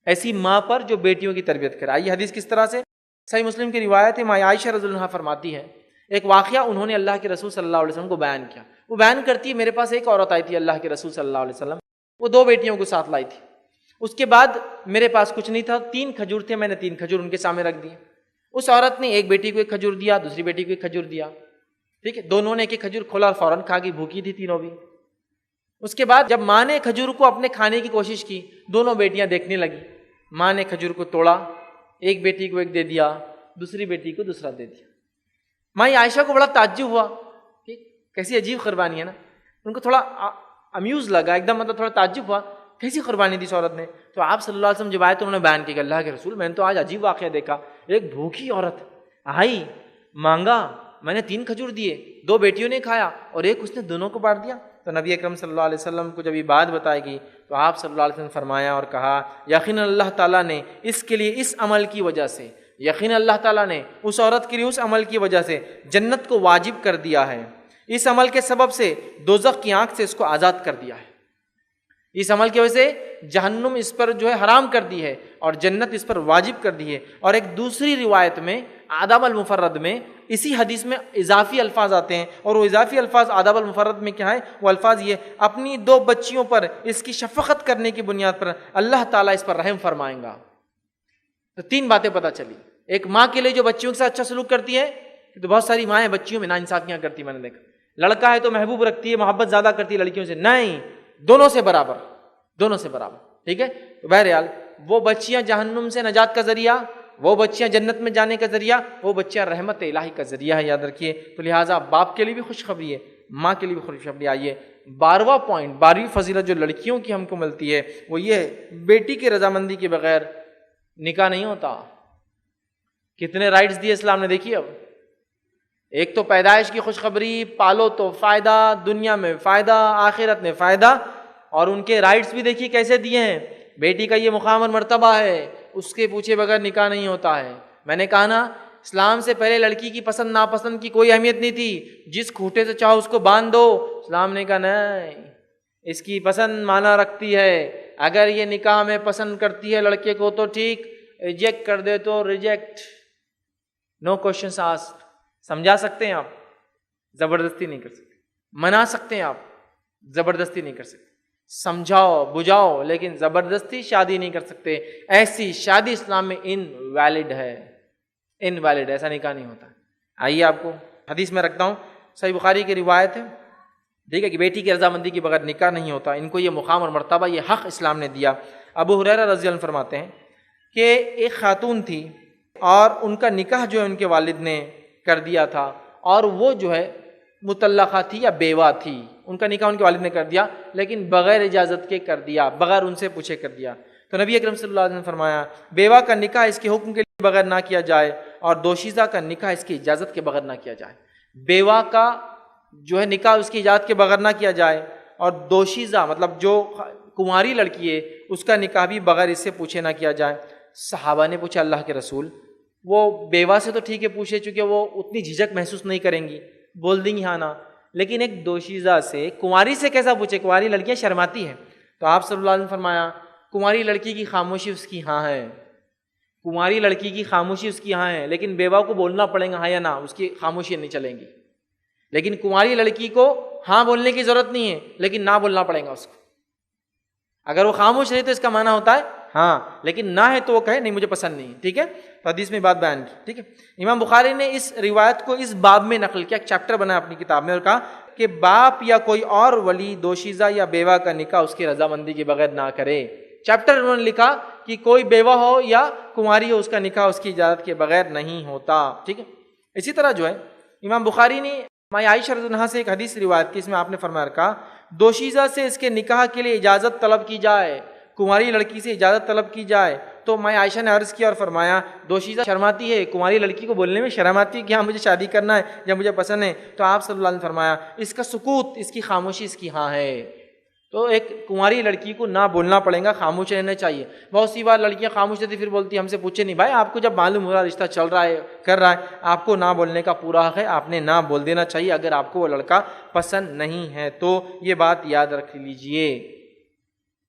ایسی ماں پر جو بیٹیوں کی تربیت کرے. آئیے حدیث کس طرح سے. صحیح مسلم کی روایت ہے، ماں عائشہ رضی اللہ عنہا فرماتی ہے، ایک واقعہ انہوں نے اللہ کے رسول صلی اللہ علیہ وسلم کو بیان کیا. وہ بیان کرتی ہے، میرے پاس ایک عورت آئی تھی اللہ کے رسول صلی اللہ علیہ وسلم، وہ 2 بیٹیوں کو ساتھ لائی تھی. اس کے بعد میرے پاس کچھ نہیں تھا، 3 کھجور تھے، میں نے 3 کھجور ان کے سامنے رکھ دیے. اس عورت نے ایک بیٹی کو 1 کھجور دیا، دوسری بیٹی کو 1 کھجور دیا. ٹھیک ہے. دونوں نے 1 کھجور کھولا اور فوراً کھا گئی، بھوکی تھی تینوں بھی. اس کے بعد جب ماں نے کھجور کو اپنے کھانے کی کوشش کی، دونوں بیٹیاں دیکھنے لگی. ماں نے کھجور کو توڑا، ایک بیٹی کو 1 دے دیا، دوسری بیٹی کو دوسرا دے دیا. ماں عائشہ کو بڑا تعجب ہوا، کیسی عجیب قربانی ہے نا. ان کو تھوڑا امیوز لگا, ایک دم مطلب تھوڑا تعجب ہوا, کیسی قربانی دی اس عورت نے. تو آپ صلی اللہ علیہ وسلم جب آئے تو انہوں نے بیان کیا کہ اللہ کے رسول, میں نے تو آج عجیب واقعہ دیکھا. ایک بھوکی عورت آئی, مانگا, میں نے 3 کھجور دیے, 2 بیٹیوں نے کھایا اور ایک اس نے دونوں کو بانٹ دیا. تو نبی اکرم صلی اللہ علیہ وسلم کو جب یہ بات بتائی گئی تو آپ صلی اللہ علیہ وسلم نے فرمایا اور کہا, یقیناً اللہ تعالیٰ نے اس کے لیے اس عمل کی وجہ سے, یقیناً اللہ تعالیٰ نے اس عورت کے لیے اس عمل کی وجہ سے جنت کو واجب کر دیا ہے. اس عمل کے سبب سے دوزخ کی آنکھ سے اس کو آزاد کر دیا ہے. اس عمل کی وجہ سے جہنم اس پر جو ہے حرام کر دی ہے اور جنت اس پر واجب کر دی ہے. اور ایک دوسری روایت میں آداب المفرد میں اسی حدیث میں اضافی الفاظ آتے ہیں, اور وہ اضافی الفاظ آداب المفرد میں کیا ہے, وہ الفاظ یہ, اپنی 2 بچیوں پر اس کی شفقت کرنے کی بنیاد پر اللہ تعالیٰ اس پر رحم فرمائیں گا. تو 3 باتیں پتہ چلی. ایک ماں کے لیے جو بچیوں کے ساتھ اچھا سلوک کرتی ہے, تو بہت ساری مائیں بچیوں میں ناانصافیاں کرتی, میں نے دیکھا. لڑکا ہے تو محبوب رکھتی ہے, محبت زیادہ کرتی ہے لڑکیوں سے, نہیں, دونوں سے برابر, دونوں سے برابر. ٹھیک ہے. تو بہرحال وہ بچیاں جہنم سے نجات کا ذریعہ, وہ بچیاں جنت میں جانے کا ذریعہ, وہ بچیاں رحمت الہی کا ذریعہ ہے, یاد رکھیے. تو لہٰذا باپ کے لیے بھی خوشخبری ہے, ماں کے لیے بھی خوشخبری. آئیے 12واں پوائنٹ, 12ویں فضیلت جو لڑکیوں کی ہم کو ملتی ہے وہ یہ ہے, بیٹی کی رضامندی کے بغیر نکاح نہیں ہوتا. کتنے رائٹس دیے اسلام نے, دیکھیے. اب ایک تو پیدائش کی خوشخبری, پالو تو فائدہ, دنیا میں فائدہ, آخرت میں فائدہ, اور ان کے رائٹس بھی دیکھیے کیسے دیے ہیں. بیٹی کا یہ مقام اور مرتبہ ہے, اس کے پوچھے بغیر نکاح نہیں ہوتا ہے. میں نے کہا نا, اسلام سے پہلے لڑکی کی پسند ناپسند کی کوئی اہمیت نہیں تھی, جس کھوٹے سے چاہو اس کو باندھ دو. اسلام نے کہا نہیں, اس کی پسند معنی رکھتی ہے. اگر یہ نکاح میں پسند کرتی ہے لڑکے کو تو ٹھیک, ریجیکٹ کر دے تو ریجیکٹ, نو کوشچنس آسکڈ. سمجھا سکتے ہیں آپ, زبردستی نہیں کر سکتے. منا سکتے ہیں آپ, زبردستی نہیں کر سکتے. سمجھاؤ بجھاؤ, لیکن زبردستی شادی نہیں کر سکتے. ایسی شادی اسلام میں انویلڈ ہے, انویلڈ, ایسا نکاح نہیں ہوتا. آئیے آپ کو حدیث میں رکھتا ہوں, صحیح بخاری کی روایت ہے, ٹھیک ہے, کہ بیٹی کی رضامندی کے بغیر نکاح نہیں ہوتا. ان کو یہ مقام اور مرتبہ, یہ حق اسلام نے دیا. ابو ہریرہ رضی اللہ عنہ فرماتے ہیں کہ ایک خاتون تھی اور ان کا نکاح جو ہے ان کے والد نے کر دیا تھا, اور وہ جو ہے مطلقہ تھی یا بیوہ تھی. ان کا نکاح ان کے والد نے کر دیا, لیکن بغیر اجازت کے کر دیا, بغیر ان سے پوچھے کر دیا. تو نبی اکرم صلی اللہ علیہ وسلم نے فرمایا, بیوہ کا نکاح اس کے حکم کے لیے بغیر نہ کیا جائے, اور دوشیزہ کا نکاح اس کی اجازت کے بغیر نہ کیا جائے. بیوہ کا جو ہے نکاح اس کی اجازت کے بغیر نہ کیا جائے, اور دوشیزہ مطلب جو کنواری لڑکی ہے اس کا نکاح بھی بغیر اس سے پوچھے نہ کیا جائے. صحابہ نے پوچھا, اللہ کے رسول, وہ بیوہ سے تو ٹھیک ہے پوچھے, چونکہ وہ اتنی جھجک محسوس نہیں کریں گی, بول دیں گی ہاں نا, لیکن ایک دوشیزہ سے, کنواری سے کیسا پوچھے؟ کنواری لڑکیاں شرماتی ہیں. تو آپ صلی اللہ علیہ وسلم نے فرمایا, کنواری لڑکی کی خاموشی اس کی ہاں ہے, کنواری لڑکی کی خاموشی اس کی ہاں ہے, لیکن بیوہ کو بولنا پڑے گا ہاں یا نہ, اس کی خاموشی نہیں چلیں گی. لیکن کنواری لڑکی کو ہاں بولنے کی ضرورت نہیں ہے, لیکن نہ بولنا پڑے گا اس کو. اگر وہ خاموش رہے تو اس کا معنی ہوتا ہے ہاں, لیکن نہ ہے تو وہ کہے نہیں مجھے پسند نہیں. ٹھیک ہے, تو حدیث میں بات بیان کی. ٹھیک ہے, امام بخاری نے اس روایت کو اس باب میں نقل کیا, ایک چیپٹر بنا اپنی کتاب میں, اور کہا کہ باپ یا کوئی اور ولی دوشیزہ یا بیوہ کا نکاح اس کی رضامندی کے بغیر نہ کرے. چیپٹر انہوں نے لکھا کہ کوئی بیوہ ہو یا کنواری ہو, اس کا نکاح اس کی اجازت کے بغیر نہیں ہوتا. ٹھیک ہے. اسی طرح جو ہے امام بخاری نے ماں عائشہ رضی اللہ عنہا سے ایک حدیث روایت کی, اس میں آپ نے فرمایا رکھا, دوشیزہ سے اس کے نکاح کے لیے اجازت طلب کی جائے, کنواری لڑکی سے اجازت طلب کی جائے. تو ماں عائشہ نے عرض کیا اور فرمایا, دوشیزہ شرماتی ہے, کنواری لڑکی کو بولنے میں شرم آتی ہے کہ ہاں مجھے شادی کرنا ہے یا مجھے پسند ہے. تو آپ صلی اللہ علیہ وسلم نے فرمایا, اس کا سکوت, اس کی خاموشی اس کی ہاں ہے. تو ایک کنواری لڑکی کو نہ بولنا پڑے گا, خاموش رہنا چاہیے. بہت سی بار لڑکیاں خاموش رہتی, پھر بولتی ہم سے پوچھے نہیں, بھائی آپ کو جب معلوم ہو رہا رشتہ چل رہا ہے, کر رہا ہے, آپ کو نہ بولنے کا پورا حق ہے, آپ نے نہ بول دینا چاہیے اگر آپ کو وہ لڑکا پسند نہیں ہے. تو یہ بات یاد رکھ لیجئے.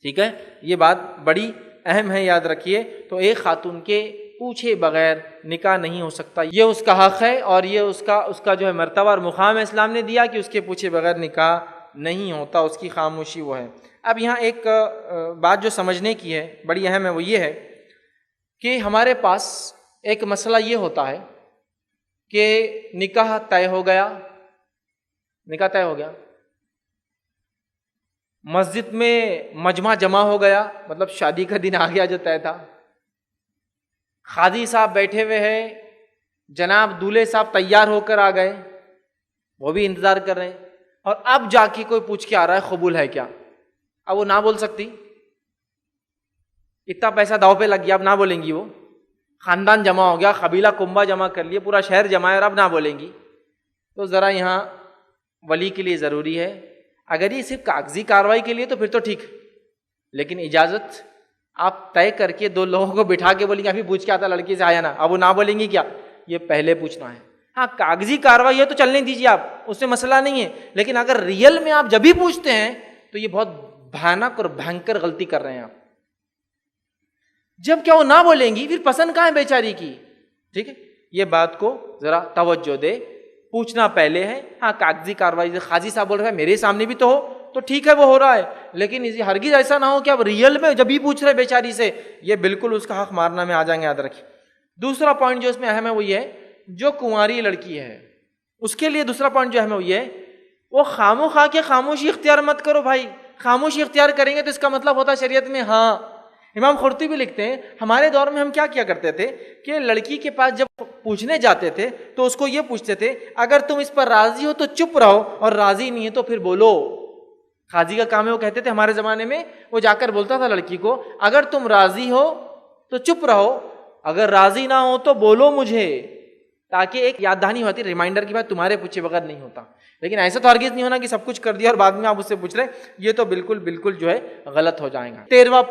ٹھیک ہے, یہ بات بڑی اہم ہے, یاد رکھیے. تو ایک خاتون کے پوچھے بغیر نکاح نہیں ہو سکتا, یہ اس کا حق ہے, اور یہ اس کا جو ہے مرتبہ اور مقام اسلام نے دیا کہ اس کے پوچھے بغیر نکاح نہیں ہوتا, اس کی خاموشی وہ ہے. اب یہاں ایک بات جو سمجھنے کی ہے, بڑی اہم ہے, وہ یہ ہے کہ ہمارے پاس ایک مسئلہ یہ ہوتا ہے کہ نکاح طے ہو گیا, نکاح طے ہو گیا, مسجد میں مجمع جمع ہو گیا, مطلب شادی کا دن آ گیا جو طے تھا, قاضی صاحب بیٹھے ہوئے ہیں, جناب دولہے صاحب تیار ہو کر آ گئے, وہ بھی انتظار کر رہے ہیں, اور اب جا کے کوئی پوچھ کے آ رہا ہے قبول ہے کیا، اب وہ نہ بول سکتی؟ اتنا پیسہ داؤ پہ لگ گیا، اب نہ بولیں گی؟ وہ خاندان جمع ہو گیا، قبیلہ کنبہ جمع کر لیے، پورا شہر جمع ہے اور اب نہ بولیں گی؟ تو ذرا یہاں ولی کے لیے ضروری ہے، اگر یہ صرف کاغذی کاروائی کے لیے تو پھر تو ٹھیک، لیکن اجازت آپ طے کر کے 2 لوگوں کو بٹھا کے بولیں گے ابھی پوچھ کے آتا لڑکی سے آیا نا، اب وہ نہ بولیں گی کیا؟ یہ پہلے پوچھنا ہے۔ ہاں کاغذی کاروائی ہے تو چلنے دیجیے آپ، اس سے مسئلہ نہیں ہے، لیکن اگر ریئل میں آپ جب بھی پوچھتے ہیں تو یہ بہت بھیانک اور بھینکر غلطی کر رہے ہیں آپ۔ جب کیا وہ نہ بولیں گی پھر پسند کہاں ہے بیچاری کی؟ ٹھیک ہے، یہ بات کو ذرا توجہ دے، پوچھنا پہلے ہے۔ ہاں کاغذی کاروائی قاضی صاحب بول رہے ہیں میرے سامنے بھی تو ہو تو ٹھیک ہے وہ ہو رہا ہے، لیکن ہرگز ایسا نہ ہو کہ اب ریئل میں جب بھی پوچھ رہے بیچاری سے، یہ بالکل اس کا حق مارنا میں آ جائیں گے، یاد رکھیے۔ دوسرا پوائنٹ جو اس میں اہم ہے وہ یہ ہے، جو کنواری لڑکی ہے اس کے لیے دوسرا پوائنٹ جو اہم ہے وہ یہ ہے، وہ خاموخواہ کے خاموشی اختیار مت کرو بھائی۔ خاموشی اختیار کریں گے تو اس کا مطلب ہوتا ہے شریعت میں، ہاں امام قرطبی بھی لکھتے ہیں ہمارے دور میں ہم کیا کرتے تھے کہ لڑکی کے پاس جب پوچھنے جاتے تھے تو اس کو یہ پوچھتے تھے اگر تم اس پر راضی ہو تو چپ رہو اور راضی نہیں ہے تو پھر بولو۔ قاضی کا کام ہے، وہ کہتے تھے ہمارے زمانے میں، وہ جا کر بولتا تھا لڑکی کو اگر تم راضی ہو تو چپ رہو، اگر راضی نہ ہو تو بولو مجھے، تاکہ ایک یاد دہانی ہوتی، ریمائنڈر کی بات تمہارے پوچھے بغیر نہیں ہوتا۔ لیکن ایسا تو ہرگز نہیں ہونا کہ سب کچھ کر دیا اور بعد میں آپ اس سے پوچھ رہے، یہ تو بالکل جو ہے غلط ہو جائے گا۔ 12واں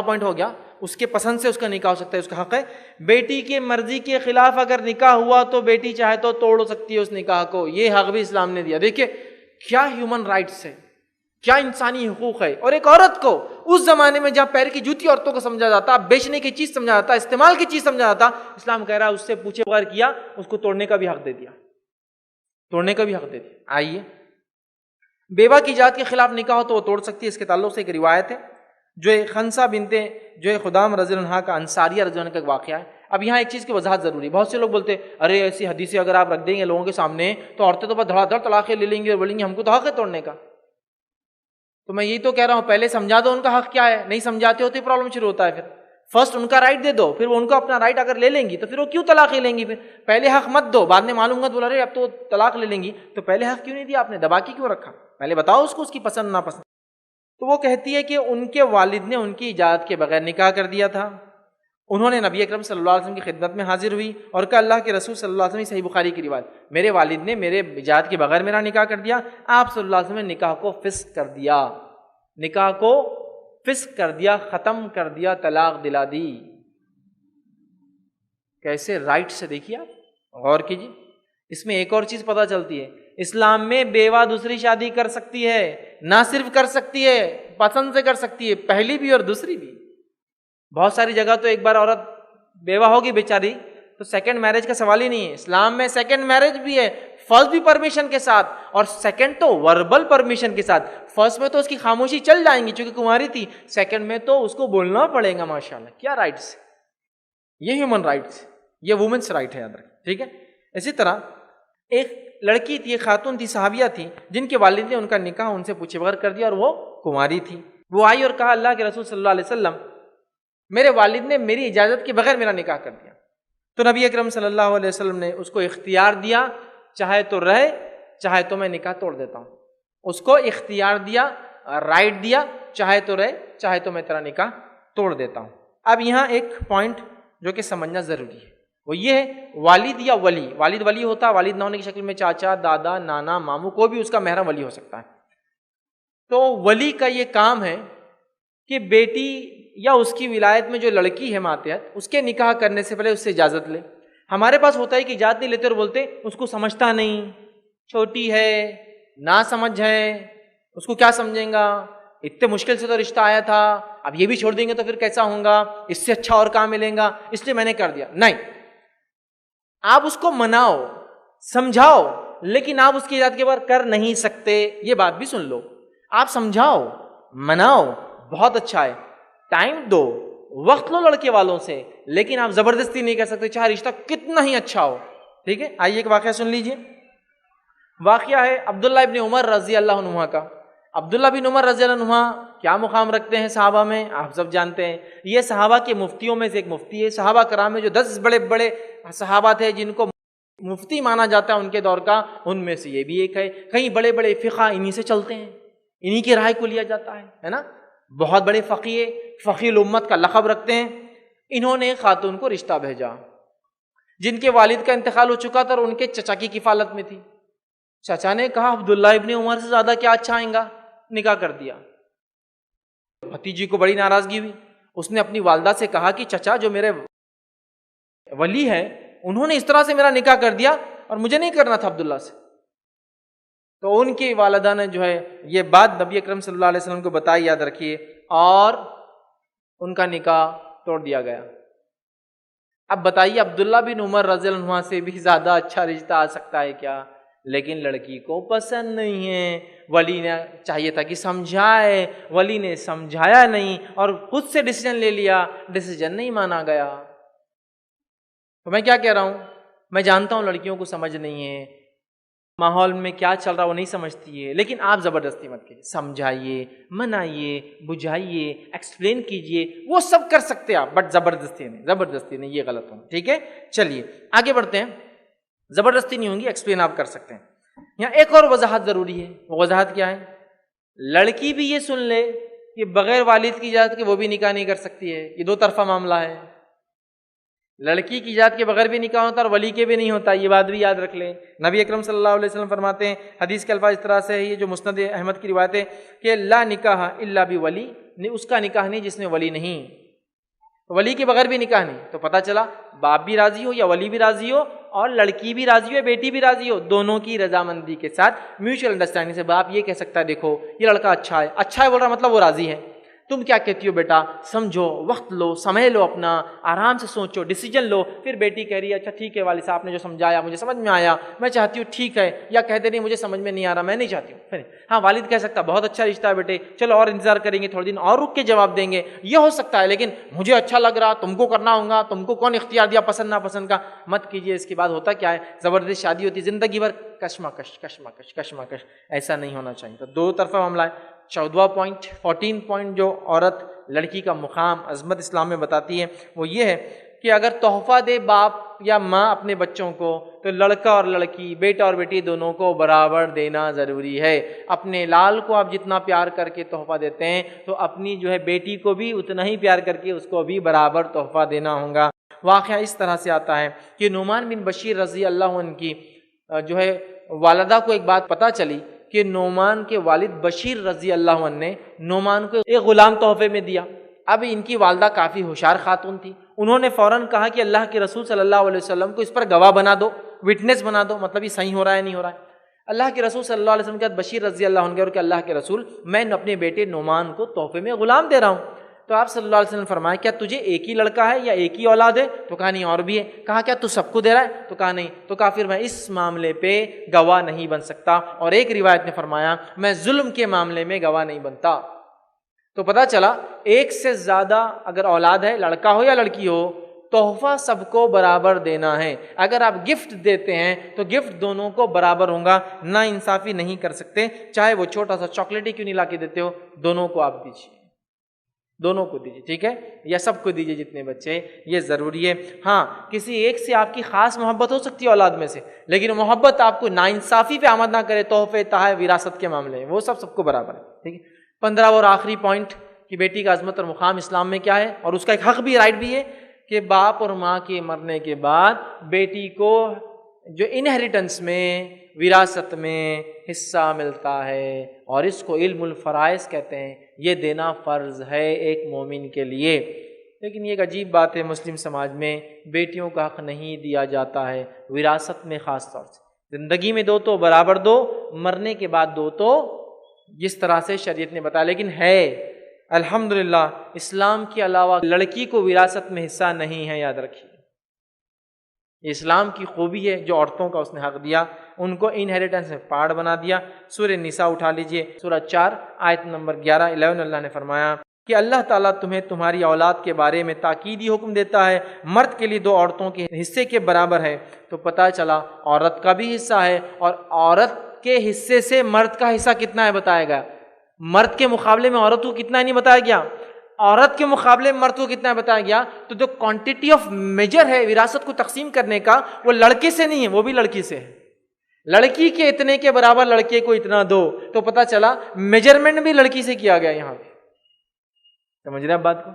پوائنٹ ہو گیا، اس کے پسند سے اس کا نکاح ہو سکتا ہے، اس کا حق ہے۔ بیٹی کے مرضی کے خلاف اگر نکاح ہوا تو بیٹی چاہے تو توڑ سکتی ہے اس نکاح کو، یہ حق بھی اسلام نے دیا۔ دیکھیے کیا ہیومن رائٹس ہے، کیا انسانی حقوق ہے۔ اور ایک عورت کو اس زمانے میں جہاں پیر کی جوتی عورتوں کو سمجھا جاتا، بیچنے کی چیز سمجھا جاتا، استعمال کی چیز سمجھا جاتا، اسلام کہہ رہا ہے اس سے پوچھے بغیر کیا اس کو توڑنے کا بھی حق دے دیا، توڑنے کا بھی حق دے دیا۔ آئیے، بیوہ کی جات کے خلاف نکاح ہو تو وہ توڑ سکتی ہے۔ اس کے تعلق سے ایک روایت ہے جو خنسا بنت جو خدام رضی اللہ عنہ کا انصاریہ رضی اللہ عنہ کا ایک واقعہ ہے۔ اب یہاں ایک چیز کی وضاحت ضروری ہے، بہت سے لوگ بولتے ہیں ارے ایسی حدیثیں اگر آپ رکھ دیں گے لوگوں کے سامنے تو عورتیں تو بس دھڑا دھڑ طلاقیں لے لیں گی اور بولیں گی ہم کو تو حق ہے توڑنے کا۔ تو میں یہی تو کہہ رہا ہوں پہلے سمجھا دو ان کا حق کیا ہے، نہیں سمجھاتے ہوتے پرابلم شروع ہوتا ہے۔ پھر فرسٹ ان کا رائٹ دے دو، پھر وہ ان کو اپنا رائٹ اگر لے لیں گی تو پھر وہ کیوں طلاق لیں گی؟ پھر پہلے حق مت دو، بعد میں معلوم ہوگا بولا رہے اب تو طلاق لے لیں گی، تو پہلے حق کیوں نہیں دیا آپ نے، دبا کے کیوں رکھا؟ پہلے بتاؤ اس کو، اس کی پسند ناپسند۔ تو وہ کہتی ہے کہ ان کے والد نے ان کی اجازت کے بغیر نکاح کر دیا تھا۔ انہوں نے نبی اکرم صلی اللہ علیہ وسلم کی خدمت میں حاضر ہوئی اور کہا اللہ کے رسول صلی اللہ علیہ وسلم، صحیح بخاری کی روایت، میرے والد نے میرے اجازت کے بغیر میرا نکاح کر دیا۔ آپ صلی اللہ علیہ وسلم نے نکاح کو فسخ کر دیا، نکاح کو فسخ کر دیا، ختم کر دیا، طلاق دلا دی۔ کیسے رائٹ سے دیکھیے آپ، غور کیجیے۔ اس میں ایک اور چیز پتہ چلتی ہے، اسلام میں بیوہ دوسری شادی کر سکتی ہے، نہ صرف کر سکتی ہے، پسند سے کر سکتی ہے، پہلی بھی اور دوسری بھی۔ بہت ساری جگہ تو ایک بار عورت بیوہ ہوگی بیچاری تو سیکنڈ میرج کا سوال ہی نہیں ہے۔ اسلام میں سیکنڈ میرج بھی ہے، فرسٹ بھی پرمیشن کے ساتھ، اور سیکنڈ تو وربل پرمیشن کے ساتھ۔ فرسٹ میں تو اس کی خاموشی چل جائیں گی چونکہ کنواری تھی، سیکنڈ میں تو اس کو بولنا پڑے گا۔ ماشاءاللہ کیا رائٹس، یہ ہیومن رائٹس، یہ وومنس رائٹ ہے، یاد رکھیں، ٹھیک ہے۔ اسی طرح ایک لڑکی تھی، خاتون تھی، صحابیہ تھی، جن کے والد نے ان کا نکاح ان سے پوچھے بغیر کر دیا اور وہ کنواری تھی۔ وہ آئی اور کہا اللہ کے رسول صلی اللہ علیہ وسلم، میرے والد نے میری اجازت کے بغیر میرا نکاح کر دیا۔ تو نبی اکرم صلی اللہ علیہ وسلم نے اس کو اختیار دیا، چاہے تو رہے چاہے تو میں نکاح توڑ دیتا ہوں۔ اس کو اختیار دیا، رائٹ دیا، چاہے تو رہے چاہے تو میں تیرا نکاح توڑ دیتا ہوں۔ اب یہاں ایک پوائنٹ جو کہ سمجھنا ضروری ہے وہ یہ ہے، والد یا ولی، والد ولی ہوتا ہے، والد نہ ہونے کی شکل میں چاچا، دادا، نانا، ماموں، کوئی بھی اس کا محرم ولی ہو سکتا ہے۔ تو ولی کا یہ کام ہے کہ بیٹی یا اس کی ولایت میں جو لڑکی ہے ماتحت، اس کے نکاح کرنے سے پہلے اس سے اجازت لے۔ ہمارے پاس ہوتا ہے کہ اجازت نہیں لیتے اور بولتے اس کو سمجھتا نہیں، چھوٹی ہے، نہ سمجھ ہے، اس کو کیا سمجھیں گا، اتنے مشکل سے تو رشتہ آیا تھا، اب یہ بھی چھوڑ دیں گے تو پھر کیسا ہوگا، اس سے اچھا اور کام ملے گا اس لیے میں نے کر دیا۔ نہیں، آپ اس کو مناؤ، سمجھاؤ، لیکن آپ اس کی اجازت کے بعد کر نہیں سکتے۔ یہ بات بھی سن لو، آپ سمجھاؤ، مناؤ، بہت اچھا ہے، ٹائم دو، وقت لو لڑکے والوں سے، لیکن آپ زبردستی نہیں کر سکتے چاہے رشتہ کتنا ہی اچھا ہو، ٹھیک ہے۔ آئیے ایک واقعہ سن لیجئے۔ واقعہ ہے عبداللہ ابن عمر رضی اللہ عنہ کا۔ عبداللہ بن عمر رضی اللہ عنہ کیا مقام رکھتے ہیں صحابہ میں، آپ سب جانتے ہیں، یہ صحابہ کے مفتیوں میں سے ایک مفتی ہے۔ صحابہ کرام میں جو 10 بڑے بڑے صحابہ تھے جن کو مفتی مانا جاتا ہے ان کے دور کا، ان میں سے یہ بھی ایک ہے۔ کئی بڑے بڑے فقہ انہی سے چلتے ہیں، انہی کی رائے کو لیا جاتا ہے نا۔ بہت بڑے فقیہ الامت کا لقب رکھتے ہیں۔ انہوں نے ایک خاتون کو رشتہ بھیجا جن کے والد کا انتقال ہو چکا تھا اور ان کے چچا کی کفالت میں تھی۔ چچا نے کہا عبداللہ ابن عمر سے زیادہ کیا اچھا آئیں گا، نکاح کر دیا۔ بھتیجی کو بڑی ناراضگی ہوئی، اس نے اپنی والدہ سے کہا کہ چچا جو میرے ولی ہے انہوں نے اس طرح سے میرا نکاح کر دیا اور مجھے نہیں کرنا تھا عبداللہ سے۔ تو ان کی والدہ نے جو ہے یہ بات نبی اکرم صلی اللہ علیہ وسلم کو بتائی، یاد رکھیے، اور ان کا نکاح توڑ دیا گیا۔ اب بتائیے عبداللہ بن عمر رضی اللہ عنہ سے بھی زیادہ اچھا رشتہ آ سکتا ہے کیا؟ لیکن لڑکی کو پسند نہیں ہے، ولی نے چاہیے تھا کہ سمجھائے، ولی نے سمجھایا نہیں اور خود سے ڈیسیجن لے لیا، ڈیسیجن نہیں مانا گیا۔ تو میں کیا کہہ رہا ہوں، میں جانتا ہوں لڑکیوں کو سمجھ نہیں ہے، ماحول میں کیا چل رہا وہ نہیں سمجھتی ہے، لیکن آپ زبردستی مت کیجیے، سمجھائیے، منائیے، بجھائیے، ایکسپلین کیجیے، وہ سب کر سکتے آپ، بٹ زبردستی نہیں، یہ غلط ہوں، ٹھیک ہے۔ چلیے آگے بڑھتے ہیں۔ زبردستی نہیں ہوں گی، ایکسپلین آپ کر سکتے ہیں۔ یہاں ایک اور وضاحت ضروری ہے، وہ وضاحت کیا ہے؟ لڑکی بھی یہ سن لے کہ بغیر والد کی اجازت کے وہ بھی نکاح نہیں کر سکتی ہے، یہ دو طرفہ معاملہ ہے۔ لڑکی کی اجازت کے بغیر بھی نکاح ہوتا اور ولی کے بھی نہیں ہوتا، یہ بات بھی یاد رکھ لیں۔ نبی اکرم صلی اللہ علیہ وسلم فرماتے ہیں، حدیث کے الفاظ اس طرح سے ہے، یہ جو مسند احمد کی روایت ہے کہ لا نکاح الا بولی، اس کا نکاح نہیں جس میں ولی نہیں، ولی کے بغیر بھی نکاح نہیں۔ تو پتہ چلا باپ بھی راضی ہو یا ولی بھی راضی ہو اور لڑکی بھی راضی ہو یا بیٹی بھی راضی ہو، دونوں کی رضامندی کے ساتھ میوچل انڈرسٹینڈنگ سے باپ یہ کہہ سکتا ہے دیکھو یہ لڑکا اچھا ہے بول رہا مطلب وہ راضی ہے، تم کیا کہتی ہو بیٹا، سمجھو، وقت لو، سمے لو، اپنا آرام سے سوچو، ڈیسیجن لو۔ پھر بیٹی کہہ رہی ہے اچھا ٹھیک ہے والد صاحب نے جو سمجھایا مجھے سمجھ میں آیا، میں چاہتی ہوں ٹھیک ہے، یا کہتے نہیں مجھے سمجھ میں نہیں آ رہا میں نہیں چاہتی ہوں۔ پھر ہاں والد کہہ سکتا بہت اچھا رشتہ ہے بیٹے، چلو اور انتظار کریں گے، تھوڑے دن اور رک کے جواب دیں گے، یہ ہو سکتا ہے، لیکن مجھے اچھا لگ رہا تم کو کرنا ہوگا، تم کو کون اختیار دیا پسند ناپسند کا، مت کیجیے۔ اس کے بعد ہوتا کیا ہے، زبردست شادی ہوتی زندگی بھر کشمکش، ایسا نہیں ہونا چاہیے۔ تو دو طرفہ معاملہ ہے۔ 14 پوائنٹ جو عورت لڑکی کا مقام عظمت اسلام میں بتاتی ہے وہ یہ ہے کہ اگر تحفہ دے باپ یا ماں اپنے بچوں کو تو لڑکا اور لڑکی، بیٹا اور بیٹی دونوں کو برابر دینا ضروری ہے۔ اپنے لال کو آپ جتنا پیار کر کے تحفہ دیتے ہیں تو اپنی جو ہے بیٹی کو بھی اتنا ہی پیار کر کے اس کو بھی برابر تحفہ دینا ہوگا۔ واقعہ اس طرح سے آتا ہے کہ نعمان بن بشیر رضی اللہ عنہ کی جو ہے والدہ کو ایک بات پتہ چلی کہ نعمان کے والد بشیر رضی اللہ عنہ نے نعمان کو ایک غلام تحفے میں دیا۔ اب ان کی والدہ کافی ہوشیار خاتون تھی، انہوں نے فوراً کہا کہ اللہ کے رسول صلی اللہ علیہ وسلم کو اس پر گواہ بنا دو، وٹنس بنا دو، مطلب یہ صحیح ہو رہا ہے نہیں ہو رہا ہے۔ اللہ کے رسول صلی اللہ علیہ وسلم کے بعد بشیر رضی اللہ عنہ کہ اللہ کے رسول میں اپنے بیٹے نعمان کو تحفے میں غلام دے رہا ہوں۔ تو آپ صلی اللہ علیہ وسلم نے فرمایا کیا تجھے ایک ہی لڑکا ہے یا ایک ہی اولاد ہے؟ تو کہا نہیں اور بھی ہے۔ کہا کیا تو سب کو دے رہا ہے؟ تو کہا نہیں۔ تو کہا پھر میں اس معاملے پہ گواہ نہیں بن سکتا، اور ایک روایت نے فرمایا میں ظلم کے معاملے میں گواہ نہیں بنتا۔ تو پتہ چلا ایک سے زیادہ اگر اولاد ہے، لڑکا ہو یا لڑکی ہو، تحفہ سب کو برابر دینا ہے۔ اگر آپ گفٹ دیتے ہیں تو گفٹ دونوں کو برابر ہوگا، نا انصافی نہیں کر سکتے، چاہے وہ چھوٹا سا چاکلیٹ ہی کیوں نہیں لا کے دیتے ہو، دونوں کو آپ دیجیے، دونوں کو دیجیے، ٹھیک ہے، یا سب کو دیجیے جتنے بچے، یہ ضروری ہے۔ ہاں کسی ایک سے آپ کی خاص محبت ہو سکتی ہے اولاد میں سے، لیکن محبت آپ کو ناانصافی پہ آمد نہ کرے، تحفے تحائف وراثت کے معاملے ہیں وہ سب کو برابر ہے، ٹھیک ہے۔ 15 اور آخری پوائنٹ کہ بیٹی کا عظمت اور مقام اسلام میں کیا ہے، اور اس کا ایک حق بھی، رائٹ بھی ہے کہ باپ اور ماں کے مرنے کے بعد بیٹی کو جو انہیریٹنس میں، وراثت میں حصہ ملتا ہے، اور اس کو علم الفرائض کہتے ہیں، یہ دینا فرض ہے ایک مومن کے لیے۔ لیکن یہ ایک عجیب بات ہے، مسلم سماج میں بیٹیوں کا حق نہیں دیا جاتا ہے، وراثت میں خاص طور سے۔ زندگی میں دو تو برابر دو، مرنے کے بعد دو تو جس طرح سے شریعت نے بتایا، لیکن ہے الحمدللہ اسلام کے علاوہ لڑکی کو وراثت میں حصہ نہیں ہے، یاد رکھیے۔ یہ اسلام کی خوبی ہے جو عورتوں کا اس نے حق دیا، ان کو انہیریٹنس میں پارٹ بنا دیا۔ سورہ نساء اٹھا لیجئے، سورہ 4 آیت نمبر 11 اللہ نے فرمایا کہ اللہ تعالیٰ تمہیں تمہاری اولاد کے بارے میں تاکیدی حکم دیتا ہے، مرد کے لیے 2 عورتوں کے حصے کے برابر ہے۔ تو پتہ چلا عورت کا بھی حصہ ہے، اور عورت کے حصے سے مرد کا حصہ کتنا ہے بتایا گیا، مرد کے مقابلے میں عورت کو کتنا نہیں بتایا گیا۔ عورت کے مقابلے میں مرد کو کتنا بتایا گیا. تو جو کوانٹٹی آف میجر ہے وراثت کو تقسیم کرنے کا وہ لڑکے سے نہیں ہے, وہ بھی لڑکی سے ہے. لڑکی کے اتنے کے برابر لڑکے کو اتنا دو, تو پتا چلا میجرمنٹ بھی لڑکی سے کیا گیا یہاں پہ. سمجھ رہے ہیں بات کو؟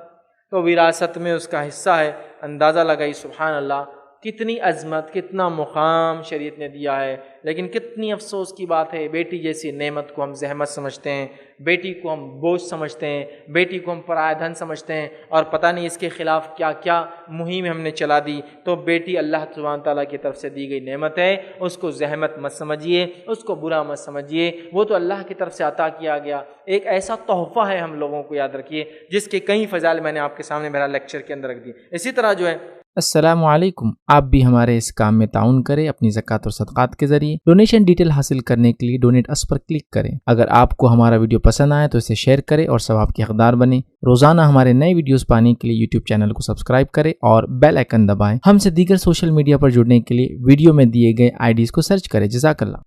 تو وراثت میں اس کا حصہ ہے. اندازہ لگائی سبحان اللہ کتنی عظمت, کتنا مقام شریعت نے دیا ہے. لیکن کتنی افسوس کی بات ہے, بیٹی جیسی نعمت کو ہم زحمت سمجھتے ہیں, بیٹی کو ہم بوجھ سمجھتے ہیں, بیٹی کو ہم پرایا دھن سمجھتے ہیں, اور پتہ نہیں اس کے خلاف کیا کیا مہم ہم نے چلا دی. تو بیٹی اللہ سبحانہ تعالیٰ کی طرف سے دی گئی نعمت ہے, اس کو زحمت مت سمجھیے, اس کو برا مت سمجھیے, وہ تو اللہ کی طرف سے عطا کیا گیا ایک ایسا تحفہ ہے. ہم لوگوں کو یاد رکھیے جس کے کئی فضائل میں نے آپ کے سامنے میرا لیکچر کے اندر رکھ دی. اسی طرح جو ہے السلام علیکم. آپ بھی ہمارے اس کام میں تعاون کریں اپنی زکوٰۃ اور صدقات کے ذریعے. ڈونیشن ڈیٹیل حاصل کرنے کے لیے ڈونیٹ اس پر کلک کریں. اگر آپ کو ہمارا ویڈیو پسند آئے تو اسے شیئر کریں اور ثواب کے حقدار بنیں. روزانہ ہمارے نئے ویڈیوز پانے کے لیے یوٹیوب چینل کو سبسکرائب کریں اور بیل آئیکن دبائیں. ہم سے دیگر سوشل میڈیا پر جڑنے کے لیے ویڈیو میں دیے گئے آئی ڈیز کو سرچ کریں. جزاک اللہ.